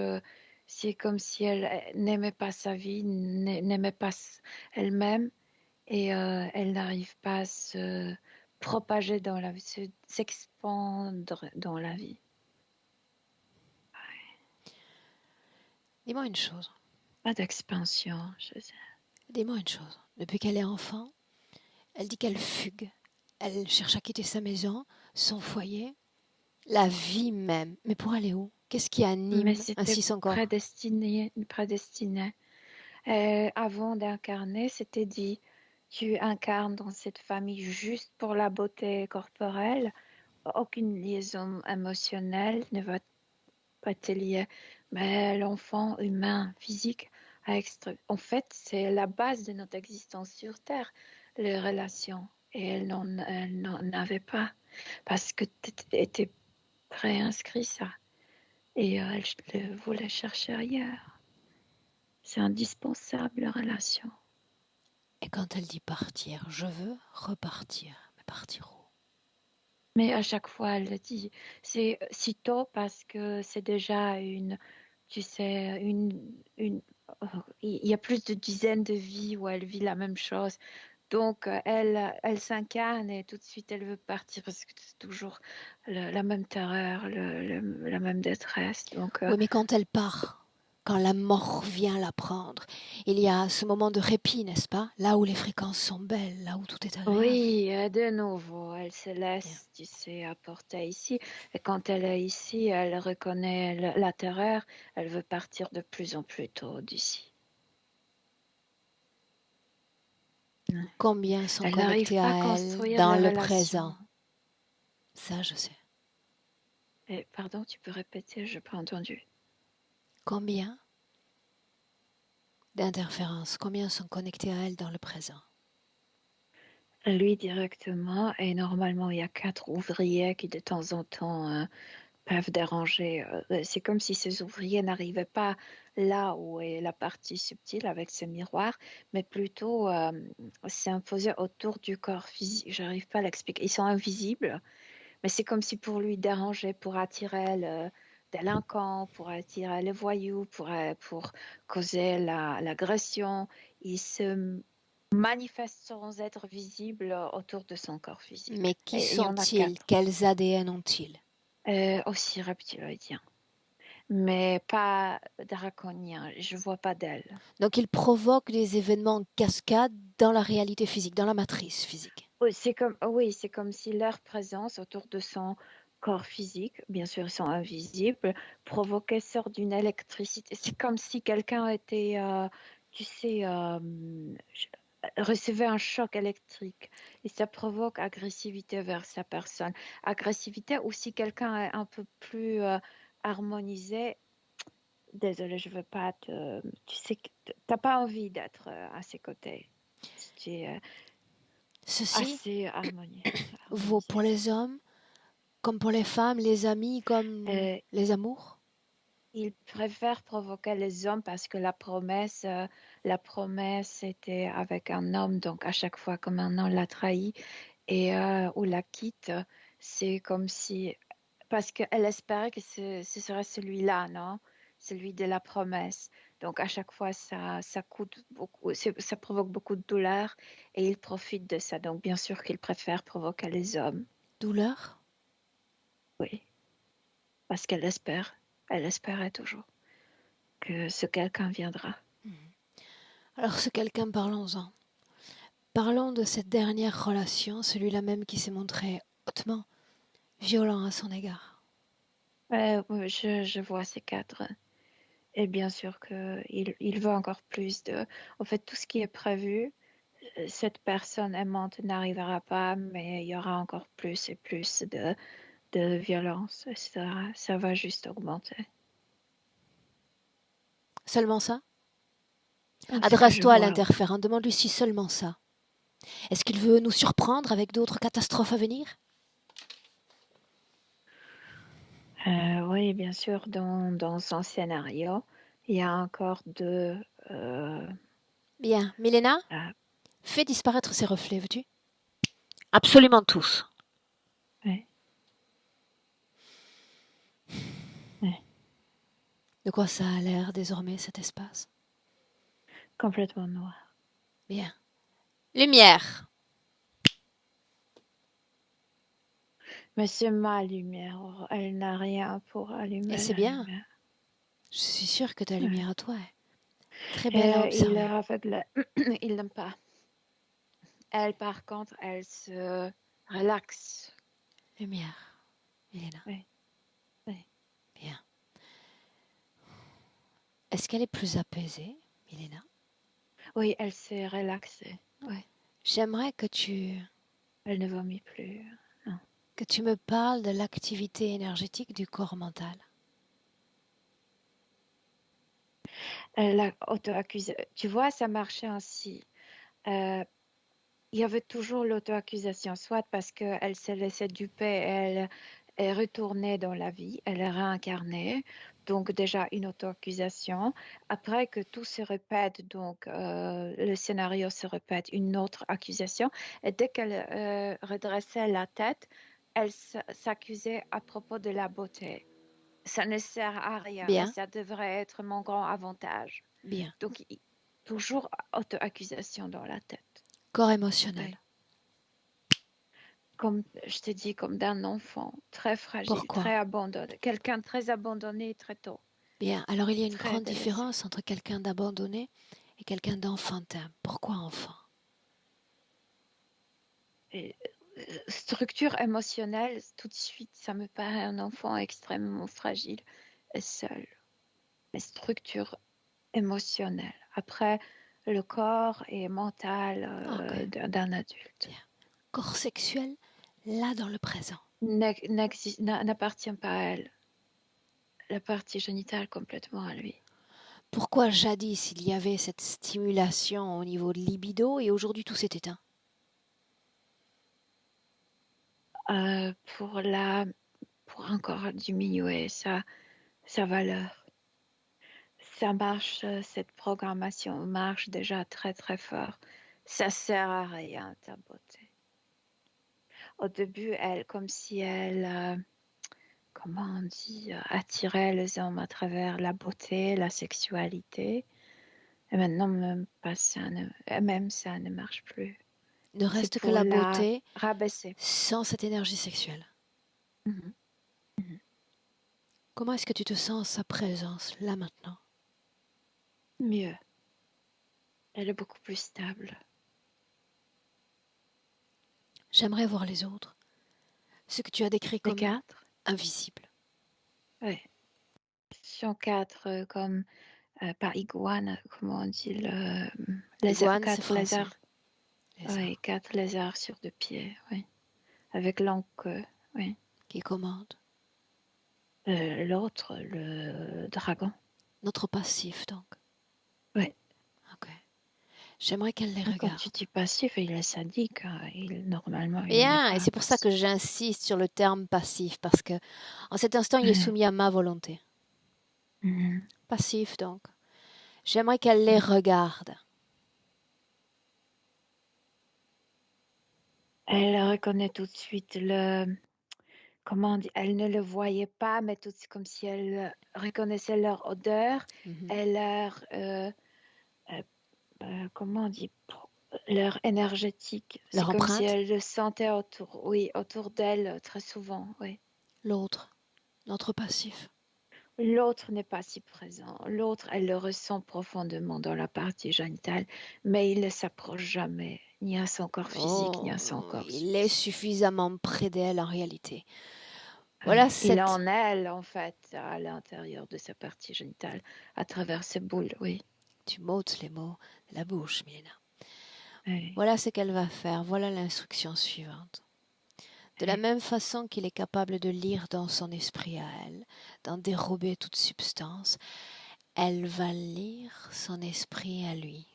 S4: c'est comme si elle n'aimait pas sa vie, n'aimait pas elle-même et elle n'arrive pas à se propager dans la vie, s'expandre dans la vie.
S1: Dis-moi une chose.
S4: Pas d'expansion, je sais.
S1: Dis-moi une chose. Depuis qu'elle est enfant, elle dit qu'elle fugue. Elle cherche à quitter sa maison, son foyer, la vie même. Mais pour aller où? Qu'est-ce qui
S4: Mais
S1: anime
S4: c'était
S1: ainsi son corps?
S4: prédestiné. Avant d'incarner, c'était dit, tu incarnes dans cette famille juste pour la beauté corporelle, aucune liaison émotionnelle ne va pas te lier, mais l'enfant humain, physique, en fait, c'est la base de notre existence sur Terre, les relations. Et elle n'en avait pas, parce que tu étais préinscrit ça. Et elle voulait chercher ailleurs. C'est indispensable, la relation.
S1: Et quand elle dit partir, je veux repartir. Mais partir où?
S4: Mais à chaque fois, elle le dit. C'est si tôt parce que c'est déjà tu sais, il y a plus de dizaines de vies où elle vit la même chose. Donc, elle s'incarne et tout de suite, elle veut partir parce que c'est toujours la même terreur, la même détresse. Donc,
S1: Oui, mais quand elle part, quand la mort vient la prendre, il y a ce moment de répit, n'est-ce pas? Là où les fréquences sont belles, là où tout est agréable.
S4: oui, de nouveau, elle se
S1: Bien.
S4: laisse, tu sais, apporter ici. Et quand elle est ici, elle reconnaît la terreur. Elle veut partir de plus en plus tôt d'ici.
S1: Combien sont
S4: Elle n'arrive
S1: connectés
S4: pas à
S1: à elle
S4: construire
S1: dans
S4: les
S1: le
S4: relations.
S1: présent? Ça, je sais.
S4: Et, pardon, tu peux répéter, je n'ai pas entendu.
S1: Combien d'interférences, combien sont connectés à elle dans le présent?
S4: Lui directement, et normalement, il y a 4 ouvriers qui de temps en temps peuvent déranger. C'est comme si ces ouvriers n'arrivaient pas là où est la partie subtile avec ce miroir, mais plutôt s'imposer autour du corps physique. J'arrive pas à l'expliquer. Ils sont invisibles, mais c'est comme si pour lui déranger, pour attirer le délinquant, pour attirer les voyous, pour causer l'agression. Ils se manifestent sans être visibles autour de son corps
S1: Mais
S4: physique.
S1: qui
S4: Et il y en a
S1: sont-ils?
S4: 4.
S1: Quels ADN ont-ils?
S4: Aussi reptiloïdiens, mais pas draconiens. Je vois pas d'elle.
S1: Donc ils provoquent des événements en cascade dans la réalité physique, dans la matrice physique.
S4: Oui, c'est comme si leur présence autour de son corps physique, bien sûr, ils sont invisibles, provoquait sorte d'une électricité. C'est comme si quelqu'un était, tu sais, recevait un choc électrique et ça provoque agressivité vers sa personne. Agressivité ou si quelqu'un est un peu plus harmonisé. Désolée, je veux pas tu sais que t'as pas envie d'être à ses côtés. Tu,
S1: Ceci
S4: assez harmonieux.
S1: vaut pour les hommes, comme pour les femmes, les amis, comme
S4: Euh,
S1: les amours.
S4: il préfère provoquer les hommes parce que la promesse était avec un homme, donc à chaque fois comme un homme l'a trahi ou la quitte, c'est comme si, parce qu'elle espérait que ce serait celui-là, non? Celui de la promesse. Donc à chaque fois, ça coûte beaucoup, ça provoque beaucoup de douleur et il profite de ça. Donc bien sûr qu'il préfère provoquer les hommes,
S1: Douleur.
S4: oui, parce elle espérait toujours que ce quelqu'un viendra.
S1: Alors ce quelqu'un, parlons-en. Parlons de cette dernière relation, celui-là même qui s'est montré hautement violent à son égard.
S4: Oui, je vois ces cadres. Et bien sûr qu'il veut encore plus de... En fait, tout ce qui est prévu, cette personne aimante n'arrivera pas, mais il y aura encore plus et plus de violence. Ça va juste augmenter.
S1: Seulement ça?
S4: Donc, ce que je
S1: Adresse-toi à
S4: vois,
S1: l'interférent, demande-lui si seulement ça. Est-ce qu'il veut nous surprendre avec d'autres catastrophes à venir?
S4: oui, bien sûr, dans son scénario, il y a encore
S1: Bien. Milena,
S4: ah,
S1: fais disparaître ces reflets, veux-tu? Absolument tous.
S4: ouais, ouais,
S1: De quoi ça a l'air désormais cet espace?
S4: complètement noir.
S1: Bien. Lumière.
S4: Mais c'est ma lumière, elle n'a rien pour
S1: Et
S4: allumer
S1: c'est
S4: la
S1: bien.
S4: lumière.
S1: Je suis sûre que ta
S4: Ouais.
S1: lumière à toi est très belle à
S4: Il est
S1: observer.
S4: aveugle, il n'aime pas. Elle, par contre, elle se relaxe.
S1: Lumière, Milena.
S4: Oui, oui.
S1: Bien. Est-ce qu'elle est plus apaisée, Milena?
S4: Oui, elle s'est relaxée. Oui,
S1: J'aimerais que tu
S4: elle ne vomit plus. Non.
S1: me parles de l'activité énergétique du corps mental.
S4: Elle a auto-accusé. Tu vois, ça marchait ainsi. Il y avait toujours l'auto-accusation, soit parce qu'elle s'est laissée duper, elle est retournée dans la vie, elle est réincarnée, donc déjà une auto-accusation. Après que tout se répète, donc le scénario se répète, une autre accusation, et dès qu'elle redressait la tête, elle s'accusait à propos de la beauté. Ça ne sert à rien et
S1: Bien,
S4: ça devrait être mon grand avantage.
S1: bien.
S4: Donc, toujours auto-accusation dans la tête.
S1: Corps émotionnel.
S4: Oui. Comme je te dis, comme d'un enfant très fragile,
S1: Pourquoi?
S4: très abandonné, quelqu'un de très abandonné très tôt,
S1: Bien. Alors il y a une
S4: très
S1: grande
S4: délaissé.
S1: différence entre quelqu'un d'abandonné et quelqu'un d'enfantin. Pourquoi enfant?
S4: Et, structure émotionnelle, tout de suite, ça me paraît un enfant extrêmement fragile et seul. Mais structure émotionnelle. Après, le corps et mental
S1: Ok.
S4: d'un adulte
S1: Bien. Corps sexuel, là dans le présent.
S4: n'appartient pas à elle. La partie génitale complètement à lui.
S1: Pourquoi jadis il y avait cette stimulation au niveau de libido et aujourd'hui tout s'est éteint?
S4: Euh, pour la, pour encore diminuer sa valeur. Ça marche, cette programmation marche déjà très très fort. Ça sert à rien, ta beauté. Au début, elle, comme si elle, comment on dit, attirait les hommes à travers la beauté, la sexualité. Et maintenant, même ça ne marche plus.
S1: Ne
S4: C'est
S1: reste que
S4: pour
S1: la
S4: la
S1: beauté
S4: rabaisser.
S1: sans cette énergie sexuelle.
S4: Mhm. Mhm.
S1: Comment est-ce que tu te sens en sa présence, là maintenant?
S4: Mieux. Elle est beaucoup plus stable.
S1: J'aimerais voir les autres. Ce que tu as décrit
S4: Les
S1: comme
S4: quatre?
S1: invisible.
S4: Oui. Sont quatre comme pas iguane, comment on dit
S1: Iguane, c'est
S4: quatre
S1: français.
S4: lézards. Oui,
S1: Lézard.
S4: 4 lézards sur 2 pieds, oui. Avec longue queue, oui.
S1: Qui commande.
S4: L'autre, le dragon.
S1: Notre passif, donc.
S4: Oui.
S1: Ok. J'aimerais qu'elle les
S4: Quand
S1: regarde.
S4: tu dis passif, il est sadique. Normalement, il n'est
S1: Bien, et
S4: pas
S1: c'est pour ça que
S4: passif.
S1: j'insiste sur le terme passif, parce que en cet instant, il est soumis à ma volonté.
S4: Mhm.
S1: Passif, donc. J'aimerais qu'elle les regarde.
S4: Elle reconnaît tout de suite comment on dit, elle ne le voyait pas, mais tout comme si elle reconnaissait leur odeur et leur, comment on dit, leur énergétique. C'est
S1: Leur
S4: comme si
S1: empreinte.
S4: elle le sentait autour d'elle très souvent, oui.
S1: L'autre, notre passif.
S4: L'autre n'est pas si présent. L'autre, elle le ressent profondément dans la partie génitale, mais il ne s'approche jamais, ni à son corps physique, ni à son corps
S1: Il est
S4: subtil.
S1: suffisamment près d'elle en réalité. Voilà
S4: Il
S1: cette...
S4: en elle, en fait, à l'intérieur de sa partie génitale, à travers ses boules, oui.
S1: Tu m'ôtes les mots de la bouche, Milena.
S4: Oui.
S1: Voilà ce qu'elle va faire. Voilà l'instruction suivante. De la même façon qu'il est capable de lire dans son esprit à elle, d'en dérober toute substance, elle va lire son esprit à lui.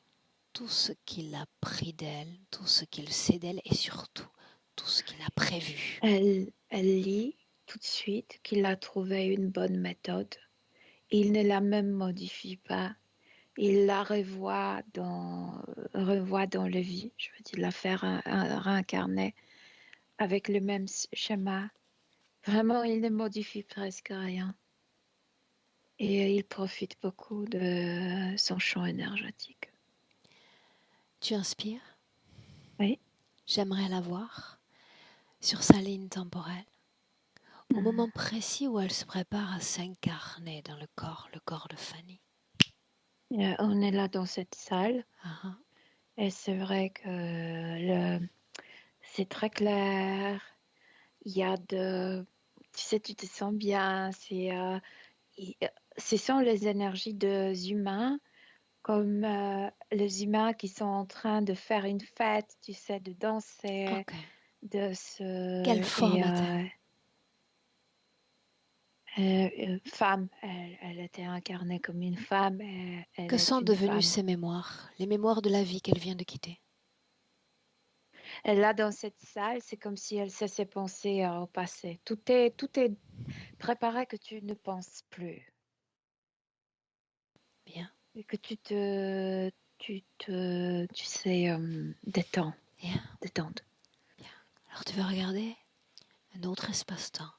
S1: Tout ce qu'il a pris d'elle, tout ce qu'il sait d'elle et surtout tout ce qu'il a prévu.
S4: Elle lit tout de suite qu'il a trouvé une bonne méthode. Il ne la même modifie pas. Il la revoit dans le vie, je veux dire, la faire réincarner avec le même schéma. Vraiment, il ne modifie presque rien. Et il profite beaucoup de son champ énergétique.
S1: Tu inspires?
S4: Oui.
S1: J'aimerais la voir sur sa ligne temporelle, au moment précis où elle se prépare à s'incarner dans le corps de Fanny.
S4: On est là dans cette salle.
S1: Uh-huh.
S4: Et c'est vrai que c'est très clair. Il y a tu sais, tu te sens bien. Ce sont les énergies des humains, comme les humains qui sont en train de faire une fête, tu sais, de danser,
S1: Ok.
S4: de se...
S1: Quelle forme a-t-elle?
S4: Femme, elle était incarnée comme une femme. Elle
S1: Que
S4: est
S1: sont
S4: une
S1: devenues
S4: femme.
S1: ces mémoires, les mémoires de la vie qu'elle vient de quitter?
S4: Et là, dans cette salle, c'est comme si elle cessait de penser au passé. Tout est préparé que tu ne penses plus.
S1: Bien.
S4: Et que tu sais, détends.
S1: Bien.
S4: Détendre.
S1: Bien. Alors tu vas regarder un autre espace-temps.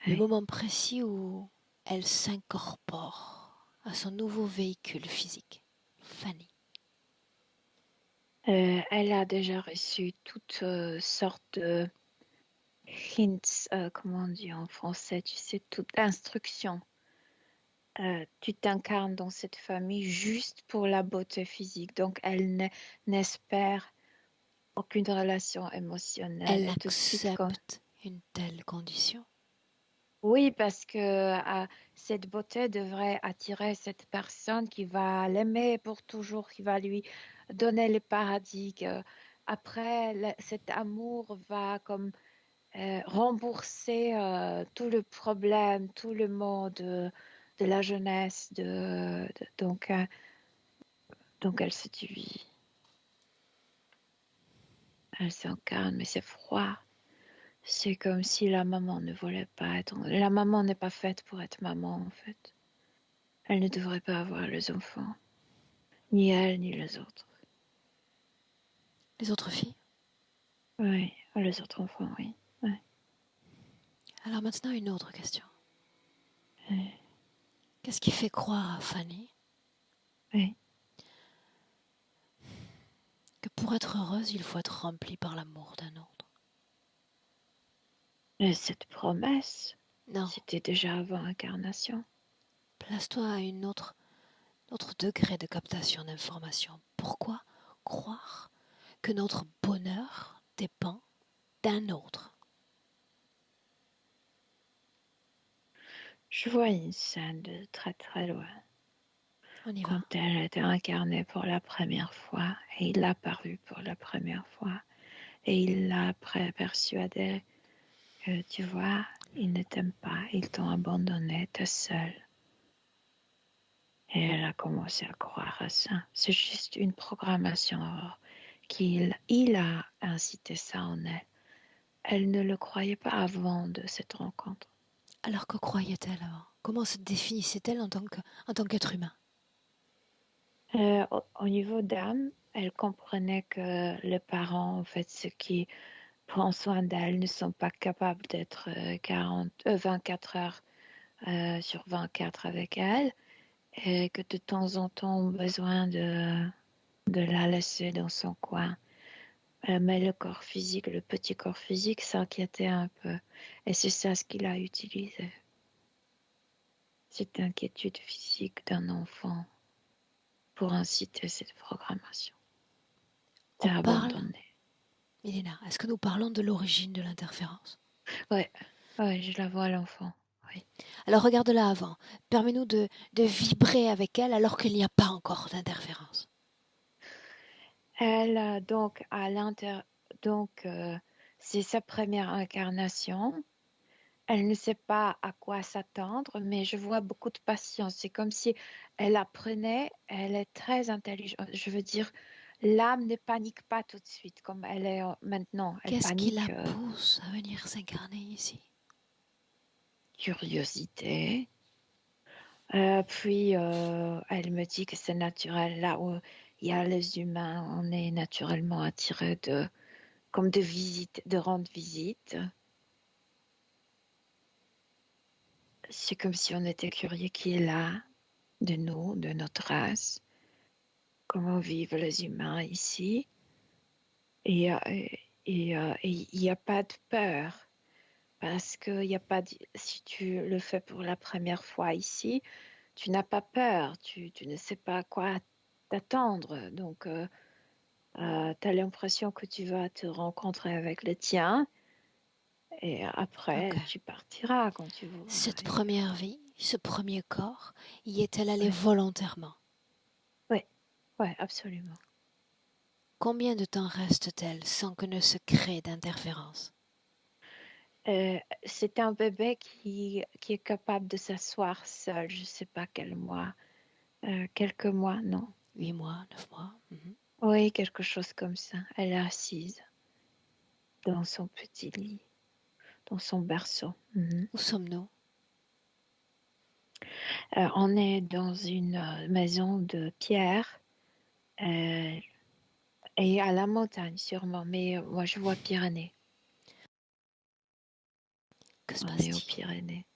S1: Le
S4: Oui.
S1: moment précis où elle s'incorpore à son nouveau véhicule physique. Fanny.
S4: Elle a déjà reçu toutes sortes de hints, comment on dit en français, tu sais, toute instruction. Tu t'incarnes dans cette famille juste pour la beauté physique. Donc, elle n'espère aucune relation émotionnelle.
S1: Elle
S4: Et tout de suite,
S1: accepte une telle condition.
S4: oui, parce que cette beauté devrait attirer cette personne qui va l'aimer pour toujours, qui va lui donner le paradis. Après, cet amour va comme rembourser tout le problème, tout le mot de la jeunesse. Donc elle se divise. Elle s'incarne, mais c'est froid. C'est comme si la maman ne voulait pas être... La maman n'est pas faite pour être maman, en fait. Elle ne devrait pas avoir les enfants. Ni elle, ni les autres.
S1: Les autres filles?
S4: Oui, les autres enfants, oui. Ouais.
S1: Alors maintenant, une autre question.
S4: Oui.
S1: Qu'est-ce qui fait croire à Fanny
S4: Oui.
S1: que pour être heureuse, il faut être rempli par l'amour d'un autre?
S4: Et cette promesse,
S1: Non,
S4: c'était déjà avant incarnation.
S1: place-toi à autre degré de captation d'information. Pourquoi croire que notre bonheur dépend d'un autre?
S4: Je vois une scène de très très loin.
S1: On y va.
S4: Quand elle était incarnée pour la première fois, et il l'a paru pour la première fois, et il l'a persuadé que, tu vois, ils ne t'aiment pas, ils t'ont abandonné, t'es seule. Et elle a commencé à croire à ça. C'est juste une programmation qu'il a incité ça en elle. Elle ne le croyait pas avant de cette rencontre.
S1: Alors que croyait-elle avant? Comment se définissait-elle en tant qu'être humain?
S4: Au niveau d'âme, elle comprenait que les parents, en fait, ceux qui prennent soin d'elle, ne sont pas capables d'être 24 heures sur 24 avec elle, et que de temps en temps ont besoin de la laisser dans son coin. Mais le corps physique, le petit corps physique s'inquiétait un peu. Et c'est ça ce qu'il a utilisé. Cette inquiétude physique d'un enfant pour inciter cette programmation. C'est
S1: On parle,
S4: abandonné.
S1: Milena, est-ce que nous parlons de l'origine de l'interférence?
S4: Ouais, je la vois l'enfant. Oui.
S1: Alors regarde-la avant. Permets-nous de vibrer avec elle alors qu'il n'y a pas encore d'interférence.
S4: Elle donc c'est sa première incarnation. Elle ne sait pas à quoi s'attendre, mais je vois beaucoup de patience. C'est comme si elle apprenait, elle est très intelligente. Je veux dire, l'âme ne panique pas tout de suite comme elle est maintenant. Elle
S1: Qu'est-ce qui la
S4: panique,
S1: pousse à venir s'incarner ici?
S4: curiosité. Puis elle me dit que c'est naturel. Là où il y a les humains, on est naturellement attiré comme de visite, de rendre visite. C'est comme si on était curieux qui est là, de nous, de notre race, comment vivent les humains ici. Et il n'y a pas de peur, parce que y a pas si tu le fais pour la première fois ici, tu n'as pas peur, tu ne sais pas à quoi t'attendre. Donc, tu as l'impression que tu vas te rencontrer avec le tien, et après,
S1: Ok.
S4: tu partiras quand tu voudras.
S1: Cette première vie, ce premier corps, y est-elle allée
S4: Ouais.
S1: volontairement?
S4: Oui, absolument.
S1: Combien de temps reste-t-elle sans que ne se crée d'interférence?
S4: C'est un bébé qui est capable de s'asseoir seul, je ne sais pas quel mois, quelques mois, non.
S1: 8 mois, 9 mois.
S4: Oui, quelque chose comme ça. Elle est assise dans son petit lit, dans son berceau.
S1: Où sommes-nous?
S4: On est dans une maison de pierre et à la montagne sûrement, mais moi je vois Pyrénées.
S1: Que se
S4: On est aux
S1: passe-t-il?
S4: Pyrénées.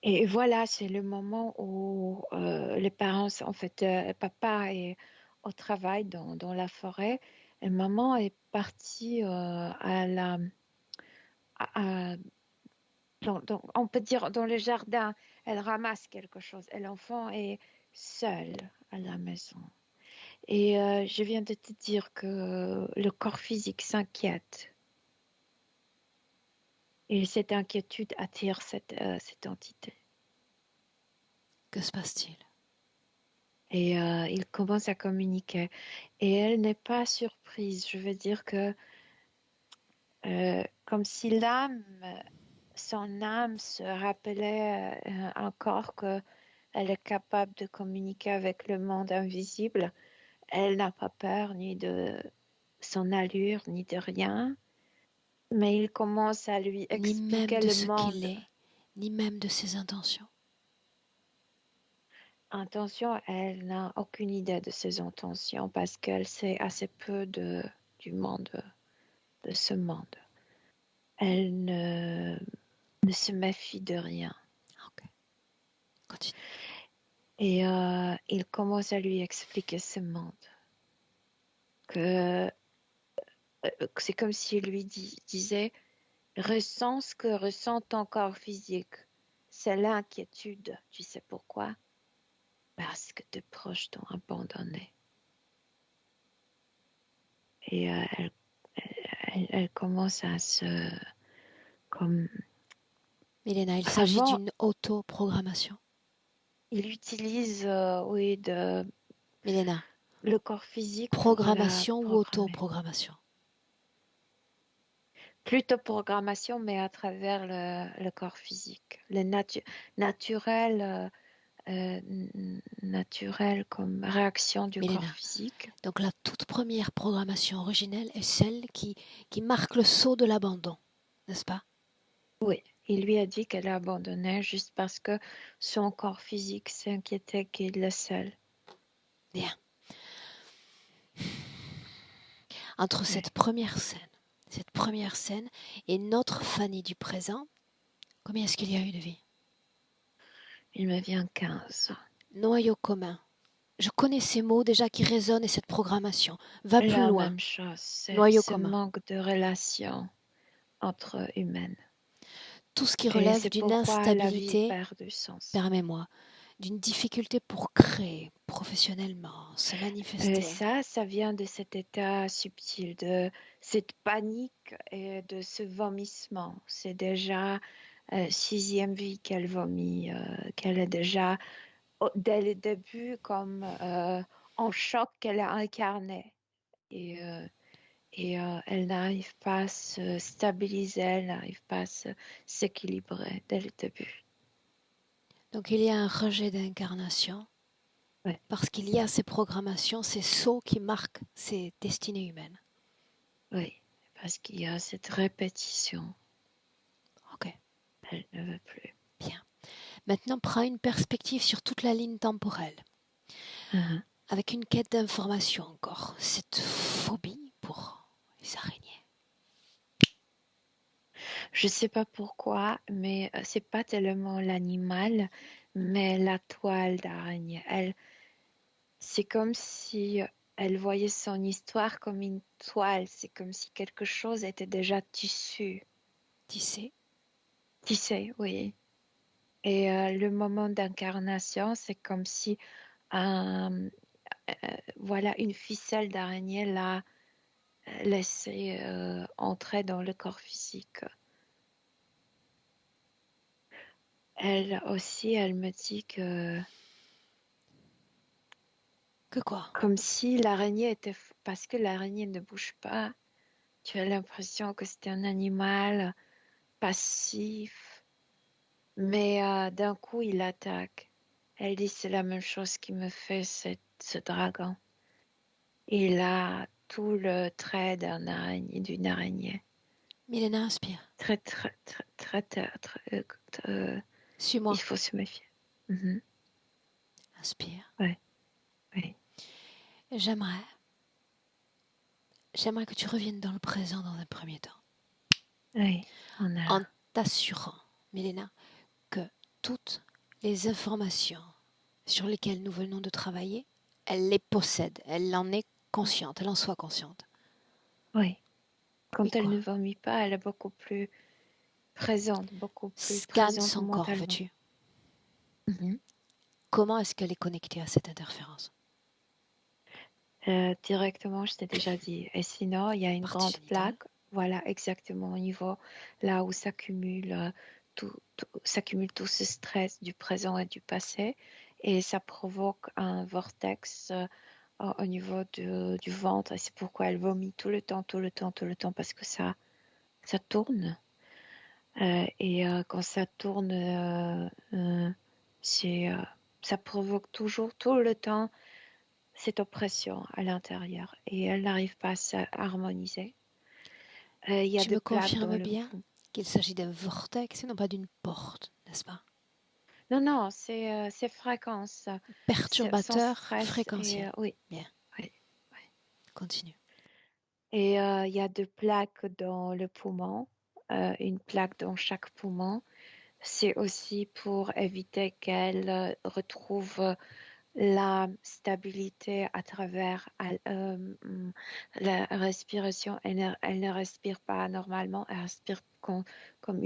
S4: Et voilà, c'est le moment où les parents, en fait, papa est au travail dans la forêt et maman est partie on peut dire dans le jardin. Elle ramasse quelque chose et l'enfant est seul à la maison. Et je viens de te dire que le corps physique s'inquiète. Et cette inquiétude attire cette entité.
S1: Que se passe-t-il?
S4: Et il commence à communiquer. Et elle n'est pas surprise. Je veux dire que comme si son âme se rappelait encore qu'elle est capable de communiquer avec le monde invisible. Elle n'a pas peur ni de son allure, ni de rien. Mais il commence à lui
S1: Ni même
S4: expliquer
S1: de
S4: le
S1: ce qu'il
S4: monde.
S1: est, ni même de ses intentions.
S4: Intention, elle n'a aucune idée de ses intentions parce qu'elle sait assez peu du monde, de ce monde. Elle ne se méfie de rien.
S1: Ok. Continue.
S4: Et il commence à lui expliquer ce monde. Que c'est comme s'il lui disait ressens ce que ressent ton corps physique. C'est l'inquiétude. Tu sais pourquoi? Parce que tes proches t'ont abandonné. Et elle commence à comme
S1: Milena, il s'agit
S4: avant,
S1: d'une autoprogrammation.
S4: il utilise
S1: Milena,
S4: le corps physique pour la
S1: programmation ou
S4: programmer.
S1: autoprogrammation?
S4: Plutôt programmation, mais à travers le corps physique. Le naturel, naturel comme réaction du corps
S1: Milena,
S4: physique.
S1: donc la toute première programmation originelle est celle qui marque le saut de l'abandon, n'est-ce pas?
S4: Oui, il lui a dit qu'elle abandonnait juste parce que son corps physique s'inquiétait qu'il est seul.
S1: Bien. Entre
S4: Oui.
S1: cette première scène et notre Fanny du présent, combien est-ce qu'il y a eu de vie?
S4: Il me vient 15.
S1: Noyau commun. Je connais ces mots déjà qui résonnent et cette programmation. Va plus
S4: La
S1: loin.
S4: même chose, c'est
S1: Noyau
S4: ce
S1: commun.
S4: manque de relation entre humaines.
S1: Tout ce qui
S4: Et
S1: relève
S4: c'est
S1: d'une
S4: pourquoi la vie
S1: instabilité,
S4: perd du sens.
S1: permets-moi, d'une difficulté pour créer professionnellement, se manifester.
S4: Ça vient de cet état subtil, de cette panique et de ce vomissement. C'est déjà 6e vie qu'elle vomit, qu'elle est déjà dès le début comme en choc qu'elle a incarné. Et elle n'arrive pas à se stabiliser, elle n'arrive pas à s'équilibrer dès le début.
S1: Donc il y a un rejet d'incarnation,
S4: Ouais.
S1: parce qu'il y a ces programmations, ces sauts qui marquent ces destinées humaines.
S4: Oui, parce qu'il y a cette répétition.
S1: Ok,
S4: Elle ne veut plus.
S1: bien. Maintenant, prends une perspective sur toute la ligne temporelle, avec une quête d'information encore, cette phobie pour les araignées.
S4: Je sais pas pourquoi, mais c'est pas tellement l'animal, mais la toile d'araignée. C'est comme si elle voyait son histoire comme une toile. C'est comme si quelque chose était déjà tissu.
S1: Tissé.
S4: Tissé, oui. Et le moment d'incarnation, c'est comme si voilà, une ficelle d'araignée l'a laissé entrer dans le corps physique. Elle aussi, elle me dit que
S1: Que quoi?
S4: comme si l'araignée était... Parce que l'araignée ne bouge pas, tu as l'impression que c'est un animal passif, mais d'un coup, il attaque. Elle dit, c'est la même chose qui me fait ce dragon. Il a tout le trait d'une araignée.
S1: Milena, inspire.
S4: Très, très, très, très, très,
S1: Suis-moi.
S4: il faut se méfier. Mhm.
S1: Inspire.
S4: Ouais, oui.
S1: J'aimerais que tu reviennes dans le présent dans un premier temps.
S4: Oui,
S1: en t'assurant, Milena, que toutes les informations sur lesquelles nous venons de travailler, elle les possède, elle en est consciente, elle en soit consciente.
S4: Oui. Quand
S1: Oui,
S4: elle
S1: quoi.
S4: ne vomit pas, elle est beaucoup plus présente, beaucoup plus
S1: Scanne
S4: présente
S1: son corps,
S4: mentalement.
S1: veux-tu?
S4: Mhm.
S1: Comment est-ce qu'elle est connectée à cette interférence?
S4: Directement, je t'ai déjà dit. Et sinon, il y a une
S1: Partie
S4: grande
S1: génitale.
S4: plaque, voilà, exactement au niveau là où s'accumule s'accumule tout ce stress du présent et du passé, et ça provoque un vortex au niveau du ventre. Et c'est pourquoi elle vomit tout le temps, tout le temps, tout le temps, parce que ça tourne. Et quand ça tourne, ça provoque toujours, tout le temps, cette oppression à l'intérieur. Et elle n'arrive pas à s'harmoniser. Il y a
S1: Tu
S4: des
S1: me
S4: plaques dans
S1: confirmes
S4: le
S1: bien
S4: fond.
S1: qu'il s'agit d'un vortex et non pas d'une porte, n'est-ce pas?
S4: Non, non, c'est fréquence. Sans
S1: Perturbateur
S4: stress. Et
S1: fréquentiel.
S4: oui,
S1: Bien,
S4: oui, oui.
S1: continue.
S4: Et il y a deux plaques dans le poumon, une plaque dans chaque poumon. C'est aussi pour éviter qu'elle retrouve la stabilité à travers la respiration. Elle ne respire pas normalement, elle respire comme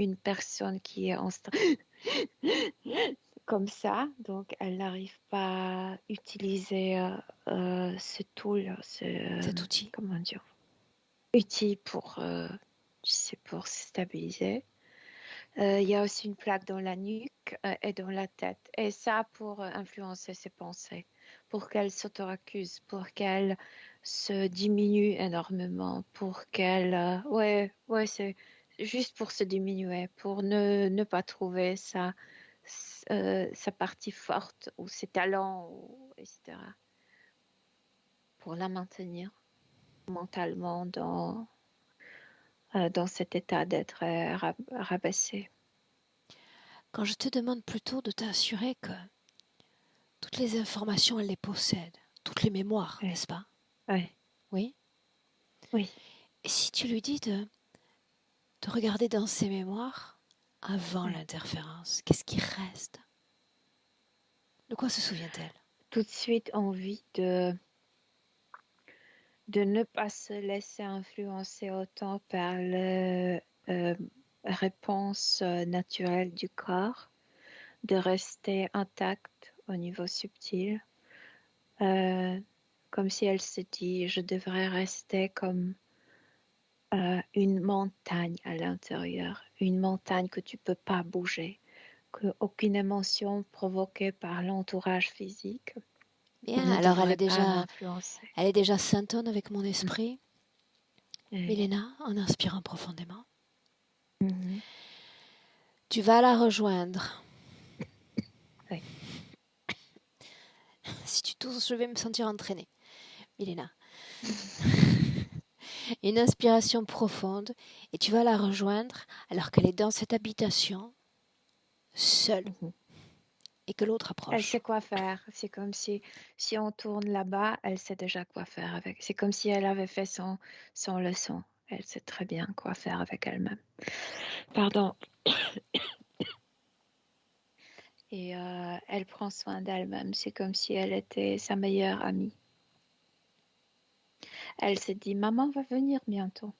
S4: une personne qui est en stress. Comme ça, donc elle n'arrive pas à utiliser ce tool,
S1: Cet outil.
S4: comment dire, outil pour se stabiliser. Il y a aussi une plaque dans la nuque et dans la tête. Et ça pour influencer ses pensées, pour qu'elle s'auto-accuse, pour qu'elle se diminue énormément, pour qu'elle... ouais, c'est juste pour se diminuer, pour ne pas trouver sa partie forte ou ses talents, etc. Pour la maintenir mentalement dans cet état d'être rabaissée.
S1: Quand je te demande plutôt de t'assurer que toutes les informations, elle les possède, toutes les mémoires,
S4: Ouais.
S1: n'est-ce pas?
S4: Ouais.
S1: Oui.
S4: Oui.
S1: Et si tu lui dis de regarder dans ses mémoires avant
S4: Ouais.
S1: l'interférence, qu'est-ce qui reste? De quoi se souvient-elle?
S4: Tout de suite envie de ne pas se laisser influencer autant par les réponses naturelles du corps, de rester intacte au niveau subtil, comme si elle se dit je devrais rester comme une montagne à l'intérieur, une montagne que tu peux pas bouger, qu'aucune émotion provoquée par l'entourage physique
S1: Bien,
S4: ne
S1: alors
S4: devrait pas m'influencer.
S1: elle est déjà syntonne avec mon esprit.
S4: Oui.
S1: Milena, en inspirant profondément.
S4: Mhm.
S1: Tu vas la rejoindre.
S4: Oui.
S1: Si tu tousses, je vais me sentir entraînée. Milena. Une inspiration profonde et tu vas la rejoindre alors qu'elle est dans cette habitation, seule,
S4: Mhm.
S1: et que l'autre
S4: Elle
S1: approche.
S4: sait quoi faire. C'est comme si on tourne là-bas, elle sait déjà quoi faire avec. C'est comme si elle avait fait son leçon. Elle sait très bien quoi faire avec elle-même. Pardon. Et elle prend soin d'elle-même. C'est comme si elle était sa meilleure amie. Elle se dit, maman va venir bientôt.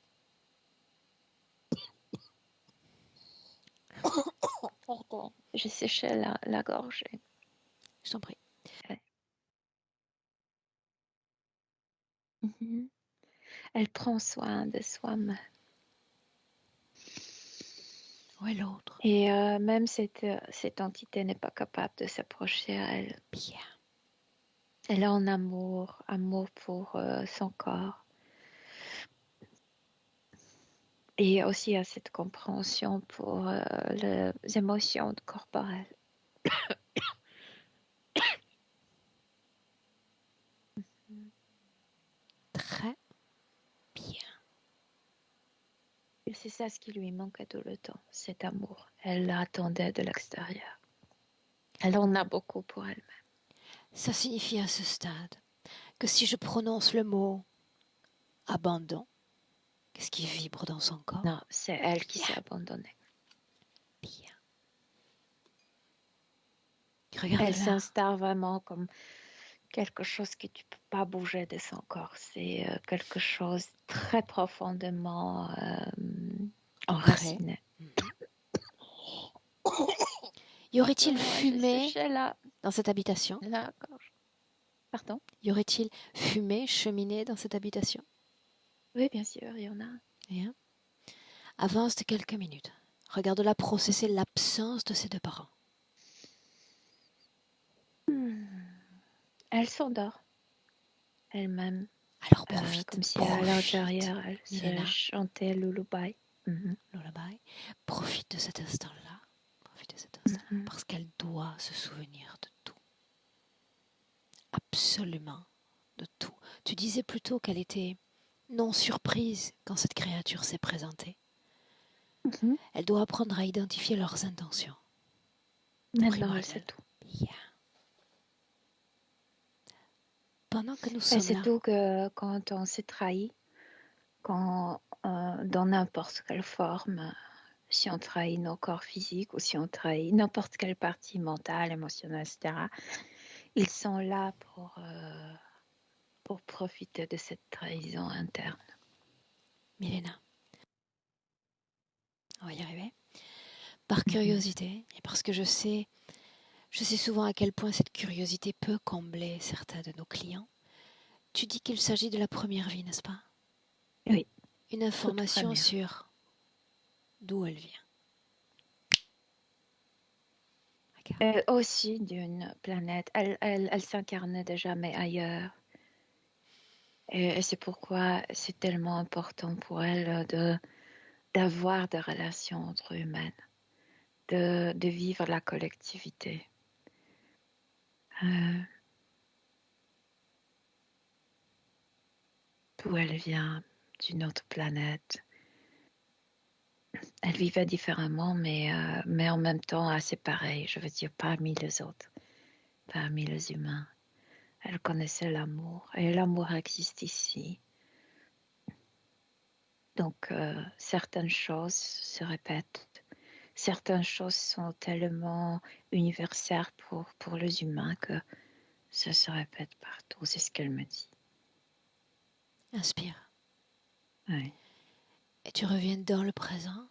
S4: Pardon. J'ai séché la gorge.
S1: Je t'en prie.
S4: Ouais. Mhm. Elle prend soin de soi-même.
S1: Où est l'autre?
S4: Et même cette entité n'est pas capable de s'approcher à elle.
S1: Bien.
S4: Elle est en amour pour son corps. Et aussi à cette compréhension pour les émotions corporelles.
S1: Très bien.
S4: Et c'est ça ce qui lui manquait tout le temps, cet amour. Elle l'attendait de l'extérieur. Elle en a beaucoup pour elle-même.
S1: Ça signifie à ce stade que si je prononce le mot abandon, qu'est-ce qui vibre dans son corps?
S4: Non, c'est elle qui
S1: Bien.
S4: s'est abandonnée.
S1: Bien. Regarde
S4: Elle
S1: là.
S4: s'installe vraiment comme quelque chose que tu peux pas bouger de son corps. C'est quelque chose très profondément enraciné.
S1: Y aurait-il fumé
S4: là,
S1: dans cette habitation?
S4: la gorge. Pardon?
S1: Y aurait-il fumé, cheminé dans cette habitation?
S4: Oui, bien sûr, il y en a.
S1: Rien. Avance de quelques minutes. Regarde-la processer l'absence de ses deux parents.
S4: Elle s'endort elle-même,
S1: Alors profite.
S4: comme si à l'intérieur elle
S1: Milena.
S4: se chantait lullaby.
S1: Lullaby. Profite de cet instant-là. Profite de cet instant-là parce qu'elle doit se souvenir de tout. Absolument de tout. Tu disais plutôt qu'elle était non surprise quand cette créature s'est présentée. Elle doit apprendre à identifier leurs intentions.
S4: Maintenant, elle sait tout.
S1: Yeah. Pendant que nous
S4: Elle
S1: sommes
S4: sait
S1: là,
S4: tout que quand on s'est trahi, quand dans n'importe quelle forme, si on trahit nos corps physiques ou si on trahit n'importe quelle partie mentale, émotionnelle, etc., ils sont là pour profiter de cette trahison interne.
S1: Milena, on va y arriver. Par curiosité, et parce que je sais souvent à quel point cette curiosité peut combler certains de nos clients. Tu dis qu'il s'agit de la première vie, n'est-ce pas?
S4: Oui.
S1: Une information sur d'où elle vient. Regarde.
S4: Aussi d'une planète. Elle s'incarnait déjà, mais ailleurs. Et c'est pourquoi c'est tellement important pour elle d'avoir des relations entre humaines, de vivre la collectivité. D'où elle vient, d'une autre planète. Elle vivait différemment, mais en même temps assez pareil, je veux dire, parmi les autres, parmi les humains. Elle connaissait l'amour, et l'amour existe ici. Donc, certaines choses se répètent. Certaines choses sont tellement universelles pour les humains que ça se répète partout. C'est ce qu'elle me dit.
S1: Inspire.
S4: Oui.
S1: Et tu reviens dans le présent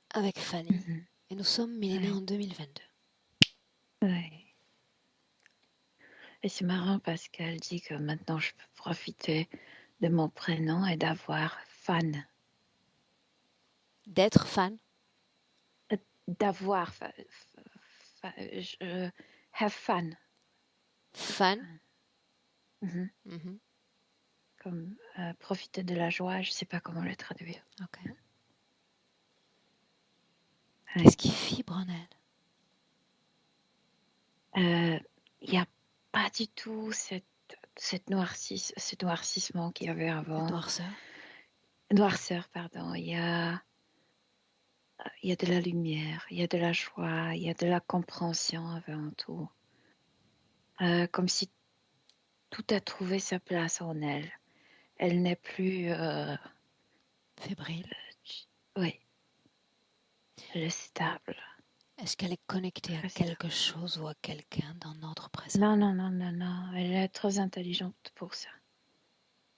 S1: avec Fanny. Et nous sommes millénaires en 2022.
S4: Oui. Et c'est marrant parce qu'elle dit que maintenant je peux profiter de mon prénom et d'avoir fan.
S1: D'être fan.
S4: D'avoir. Have fun.
S1: Fan.
S4: Comme profiter de la joie, je ne sais pas comment le traduire.
S1: Ok. Qu'est-ce qui vibre en
S4: elle? Il n'y a pas du tout ce noircissement qu'il y avait avant. Noirceur, pardon. Il y a de la lumière, il y a de la joie, il y a de la compréhension avant tout. Comme si tout a trouvé sa place en elle. Elle n'est plus
S1: fébrile.
S4: Oui. Elle est stable.
S1: Est-ce qu'elle est connectée à quelque chose ou à quelqu'un dans notre présent?
S4: Non. Elle est trop intelligente pour ça.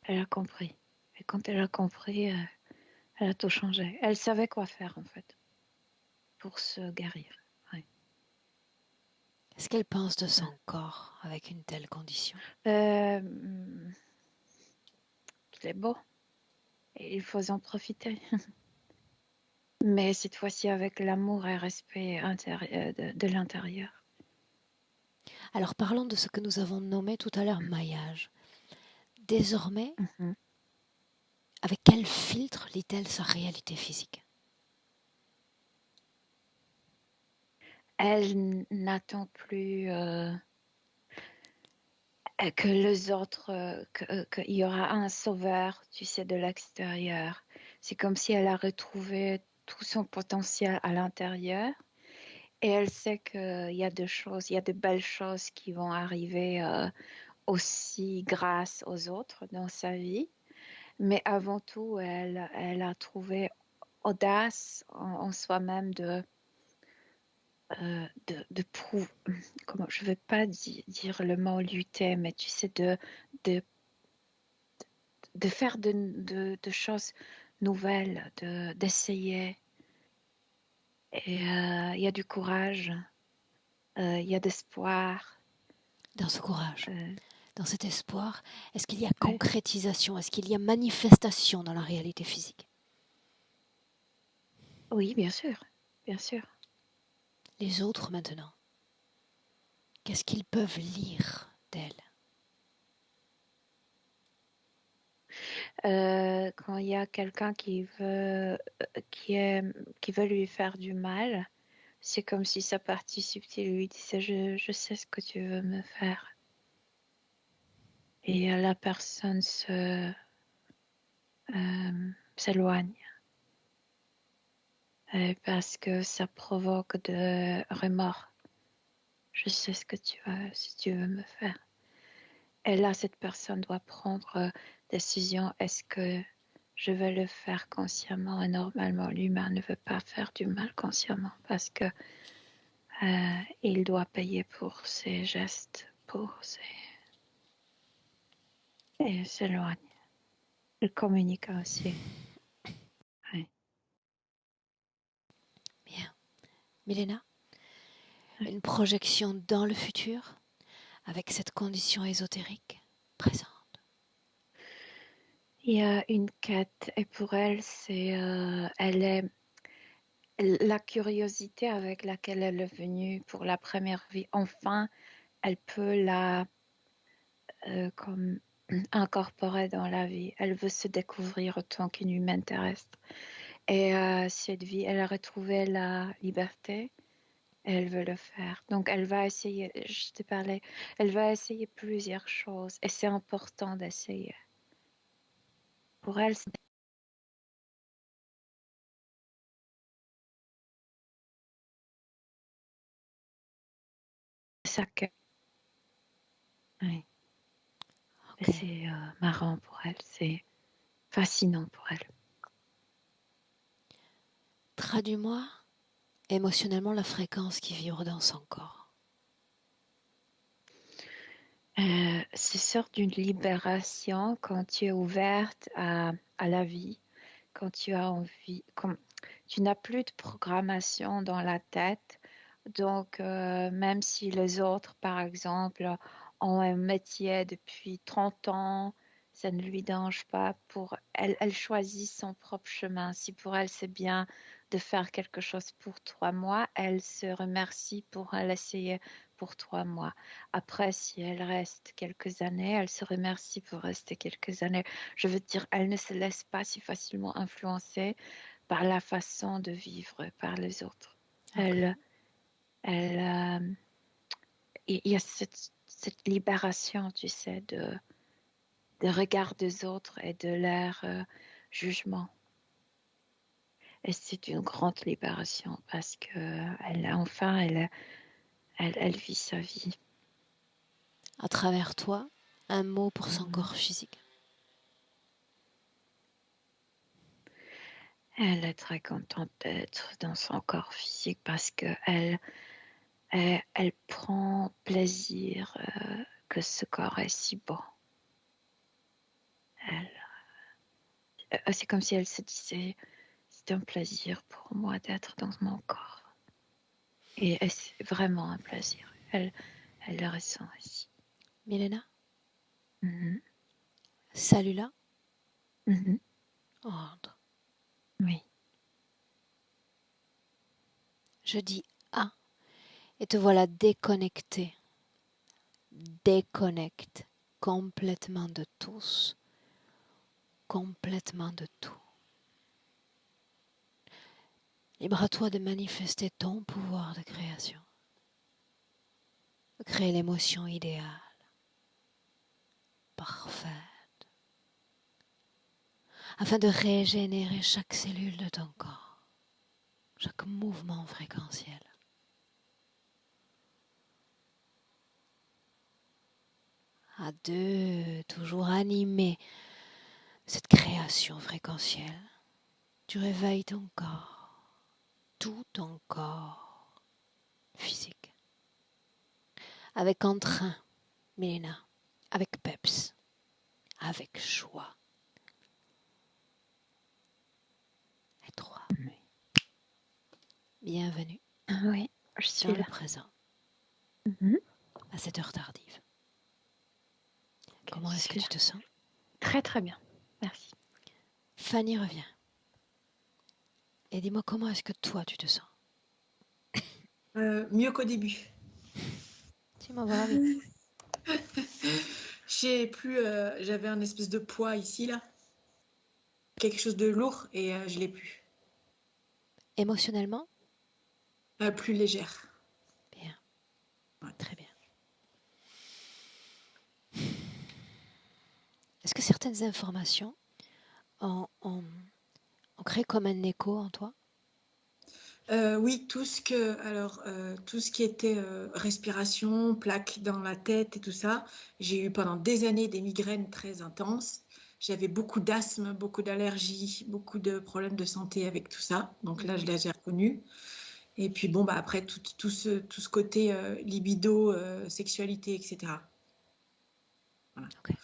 S4: Elle a compris. Et quand elle a compris, elle a tout changé. Elle savait quoi faire, en fait, pour se guérir. Oui.
S1: Est-ce qu'elle pense de son corps avec une telle condition?
S4: Il est beau. Et il faut en profiter. Mais cette fois-ci avec l'amour et respect de l'intérieur.
S1: Alors parlons de ce que nous avons nommé tout à l'heure maillage. Désormais, avec quel filtre lit-elle sa réalité physique?
S4: Elle n'attend plus que les autres, qu'il y aura un sauveur, tu sais, de l'extérieur. C'est comme si elle a retrouvé tout son potentiel à l'intérieur. Et elle sait qu'il y a il y a de belles choses qui vont arriver aussi grâce aux autres dans sa vie. Mais avant tout, elle a trouvé audace en soi-même de prouver, comment, je ne vais pas dire le mot lutter, mais tu sais, de faire de choses nouvelles, d'essayer. Et il y a du courage, il y a d'espoir.
S1: Dans ce courage, dans cet espoir, est-ce qu'il y a concrétisation, est-ce qu'il y a manifestation dans la réalité physique?
S4: Oui, bien sûr, bien sûr.
S1: Les autres maintenant, qu'est-ce qu'ils peuvent lire d'elle?
S4: Quand il y a quelqu'un qui veut lui faire du mal, c'est comme si sa partie subtile lui disait je sais ce que tu veux me faire. Et la personne s'éloigne parce que ça provoque de remords. Je sais ce que si tu veux me faire. Et là, cette personne doit prendre décision. Est-ce que je vais le faire consciemment? Et normalement, l'humain ne veut pas faire du mal consciemment parce que il doit payer pour ses gestes, et s'éloigne. Il communique aussi. Oui.
S1: Bien. Milena, une projection dans le futur avec cette condition ésotérique présente.
S4: Il y a une quête et pour elle, elle est la curiosité avec laquelle elle est venue pour la première vie, enfin, elle peut la comme incorporer dans la vie. Elle veut se découvrir autant qu'une humaine terrestre. Et cette vie, elle a retrouvé la liberté. Et elle veut le faire. Donc, elle va essayer, je te parlais, elle va essayer plusieurs choses. Et c'est important d'essayer. Pour elle, c'est ça que... Oui.
S1: Ok.
S4: C'est marrant pour elle. C'est fascinant pour elle.
S1: Traduis-moi émotionnellement la fréquence qui vibre dans son corps.
S4: C'est sorte d'une libération quand tu es ouverte à la vie, quand tu as envie, comme tu n'as plus de programmation dans la tête. Donc, même si les autres, par exemple, ont un métier depuis 30 ans, ça ne lui dérange pas. Pour elle, elle choisit son propre chemin. Si pour elle, c'est bien de faire quelque chose pour 3 mois, elle se remercie pour l'essayer pour 3 mois. Après, si elle reste quelques années, elle se remercie pour rester quelques années. Je veux dire, elle ne se laisse pas si facilement influencer par la façon de vivre par les autres.
S1: Ok.
S4: Il y a cette libération, tu sais, de regard des autres et de leur jugement. Et c'est une grande libération parce que elle vit sa vie.
S1: À travers toi, un mot pour son corps physique.
S4: Elle est très contente d'être dans son corps physique parce que elle prend plaisir que ce corps est si beau. C'est comme si elle se disait, c'est un plaisir pour moi d'être dans mon corps. Et c'est vraiment un plaisir. Elle le ressent aussi.
S1: Milena,
S4: Mhm.
S1: salut-là.
S4: Mhm.
S1: Rentre.
S4: Oui.
S1: Je dis ah et te voilà déconnecté. Déconnecte complètement de tous, complètement de tout. Libre à toi de manifester ton pouvoir de création, de créer l'émotion idéale, parfaite, afin de régénérer chaque cellule de ton corps, chaque mouvement fréquentiel. À deux, toujours animé de cette création fréquentielle, tu réveilles ton corps, tout ton corps physique, avec entrain, Milena, avec peps, avec joie. Et toi,
S4: Oui.
S1: bienvenue
S4: Oui, je suis
S1: dans
S4: là.
S1: le présent,
S4: Mhm.
S1: à cette heure tardive.
S4: Okay,
S1: Comment est-ce que tu te sens?
S4: Très très bien, merci.
S1: Fanny revient. Et dis-moi comment est-ce que toi tu te sens?
S3: Mieux qu'au début.
S1: Dis-moi voir, oui.
S3: J'avais un espèce de poids ici, là. Quelque chose de lourd et je l'ai plus.
S1: Émotionnellement?
S3: Plus légère.
S1: Bien.
S3: Ouais.
S1: Très bien. Est-ce que certaines informations ont créé comme un écho en toi?
S3: Oui, tout ce qui était respiration, plaques dans la tête et tout ça, j'ai eu pendant des années des migraines très intenses. J'avais beaucoup d'asthme, beaucoup d'allergies, beaucoup de problèmes de santé avec tout ça. Donc là, je l'ai reconnu. Et puis bon, bah après tout ce côté libido, sexualité, etc. Voilà.
S1: Ok.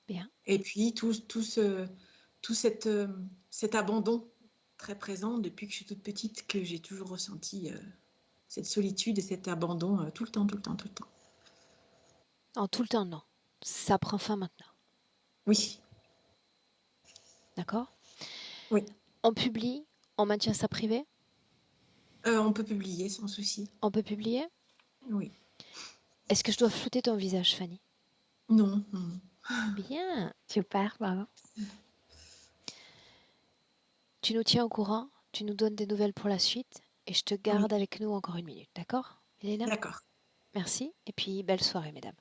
S1: Bien.
S3: Et puis cet abandon très présent depuis que je suis toute petite, que j'ai toujours ressenti cette solitude et cet abandon tout le temps, tout le temps, tout le temps.
S1: En tout le temps, non. Ça prend fin maintenant.
S3: Oui.
S1: D'accord?
S3: Oui.
S1: On publie, on maintient ça privé?
S3: On peut publier sans souci.
S1: On peut publier?
S3: Oui.
S1: Est-ce que je dois flouter ton visage, Fanny?
S3: Non, non.
S1: Bien.
S4: Super, bravo.
S1: Tu nous tiens au courant, tu nous donnes des nouvelles pour la suite et je te
S3: Oui,
S1: garde avec nous encore 1 minute, d'accord, Milena?
S3: d'accord.
S1: Merci et puis belle soirée, mesdames.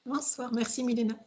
S3: Bonsoir. Merci, Milena.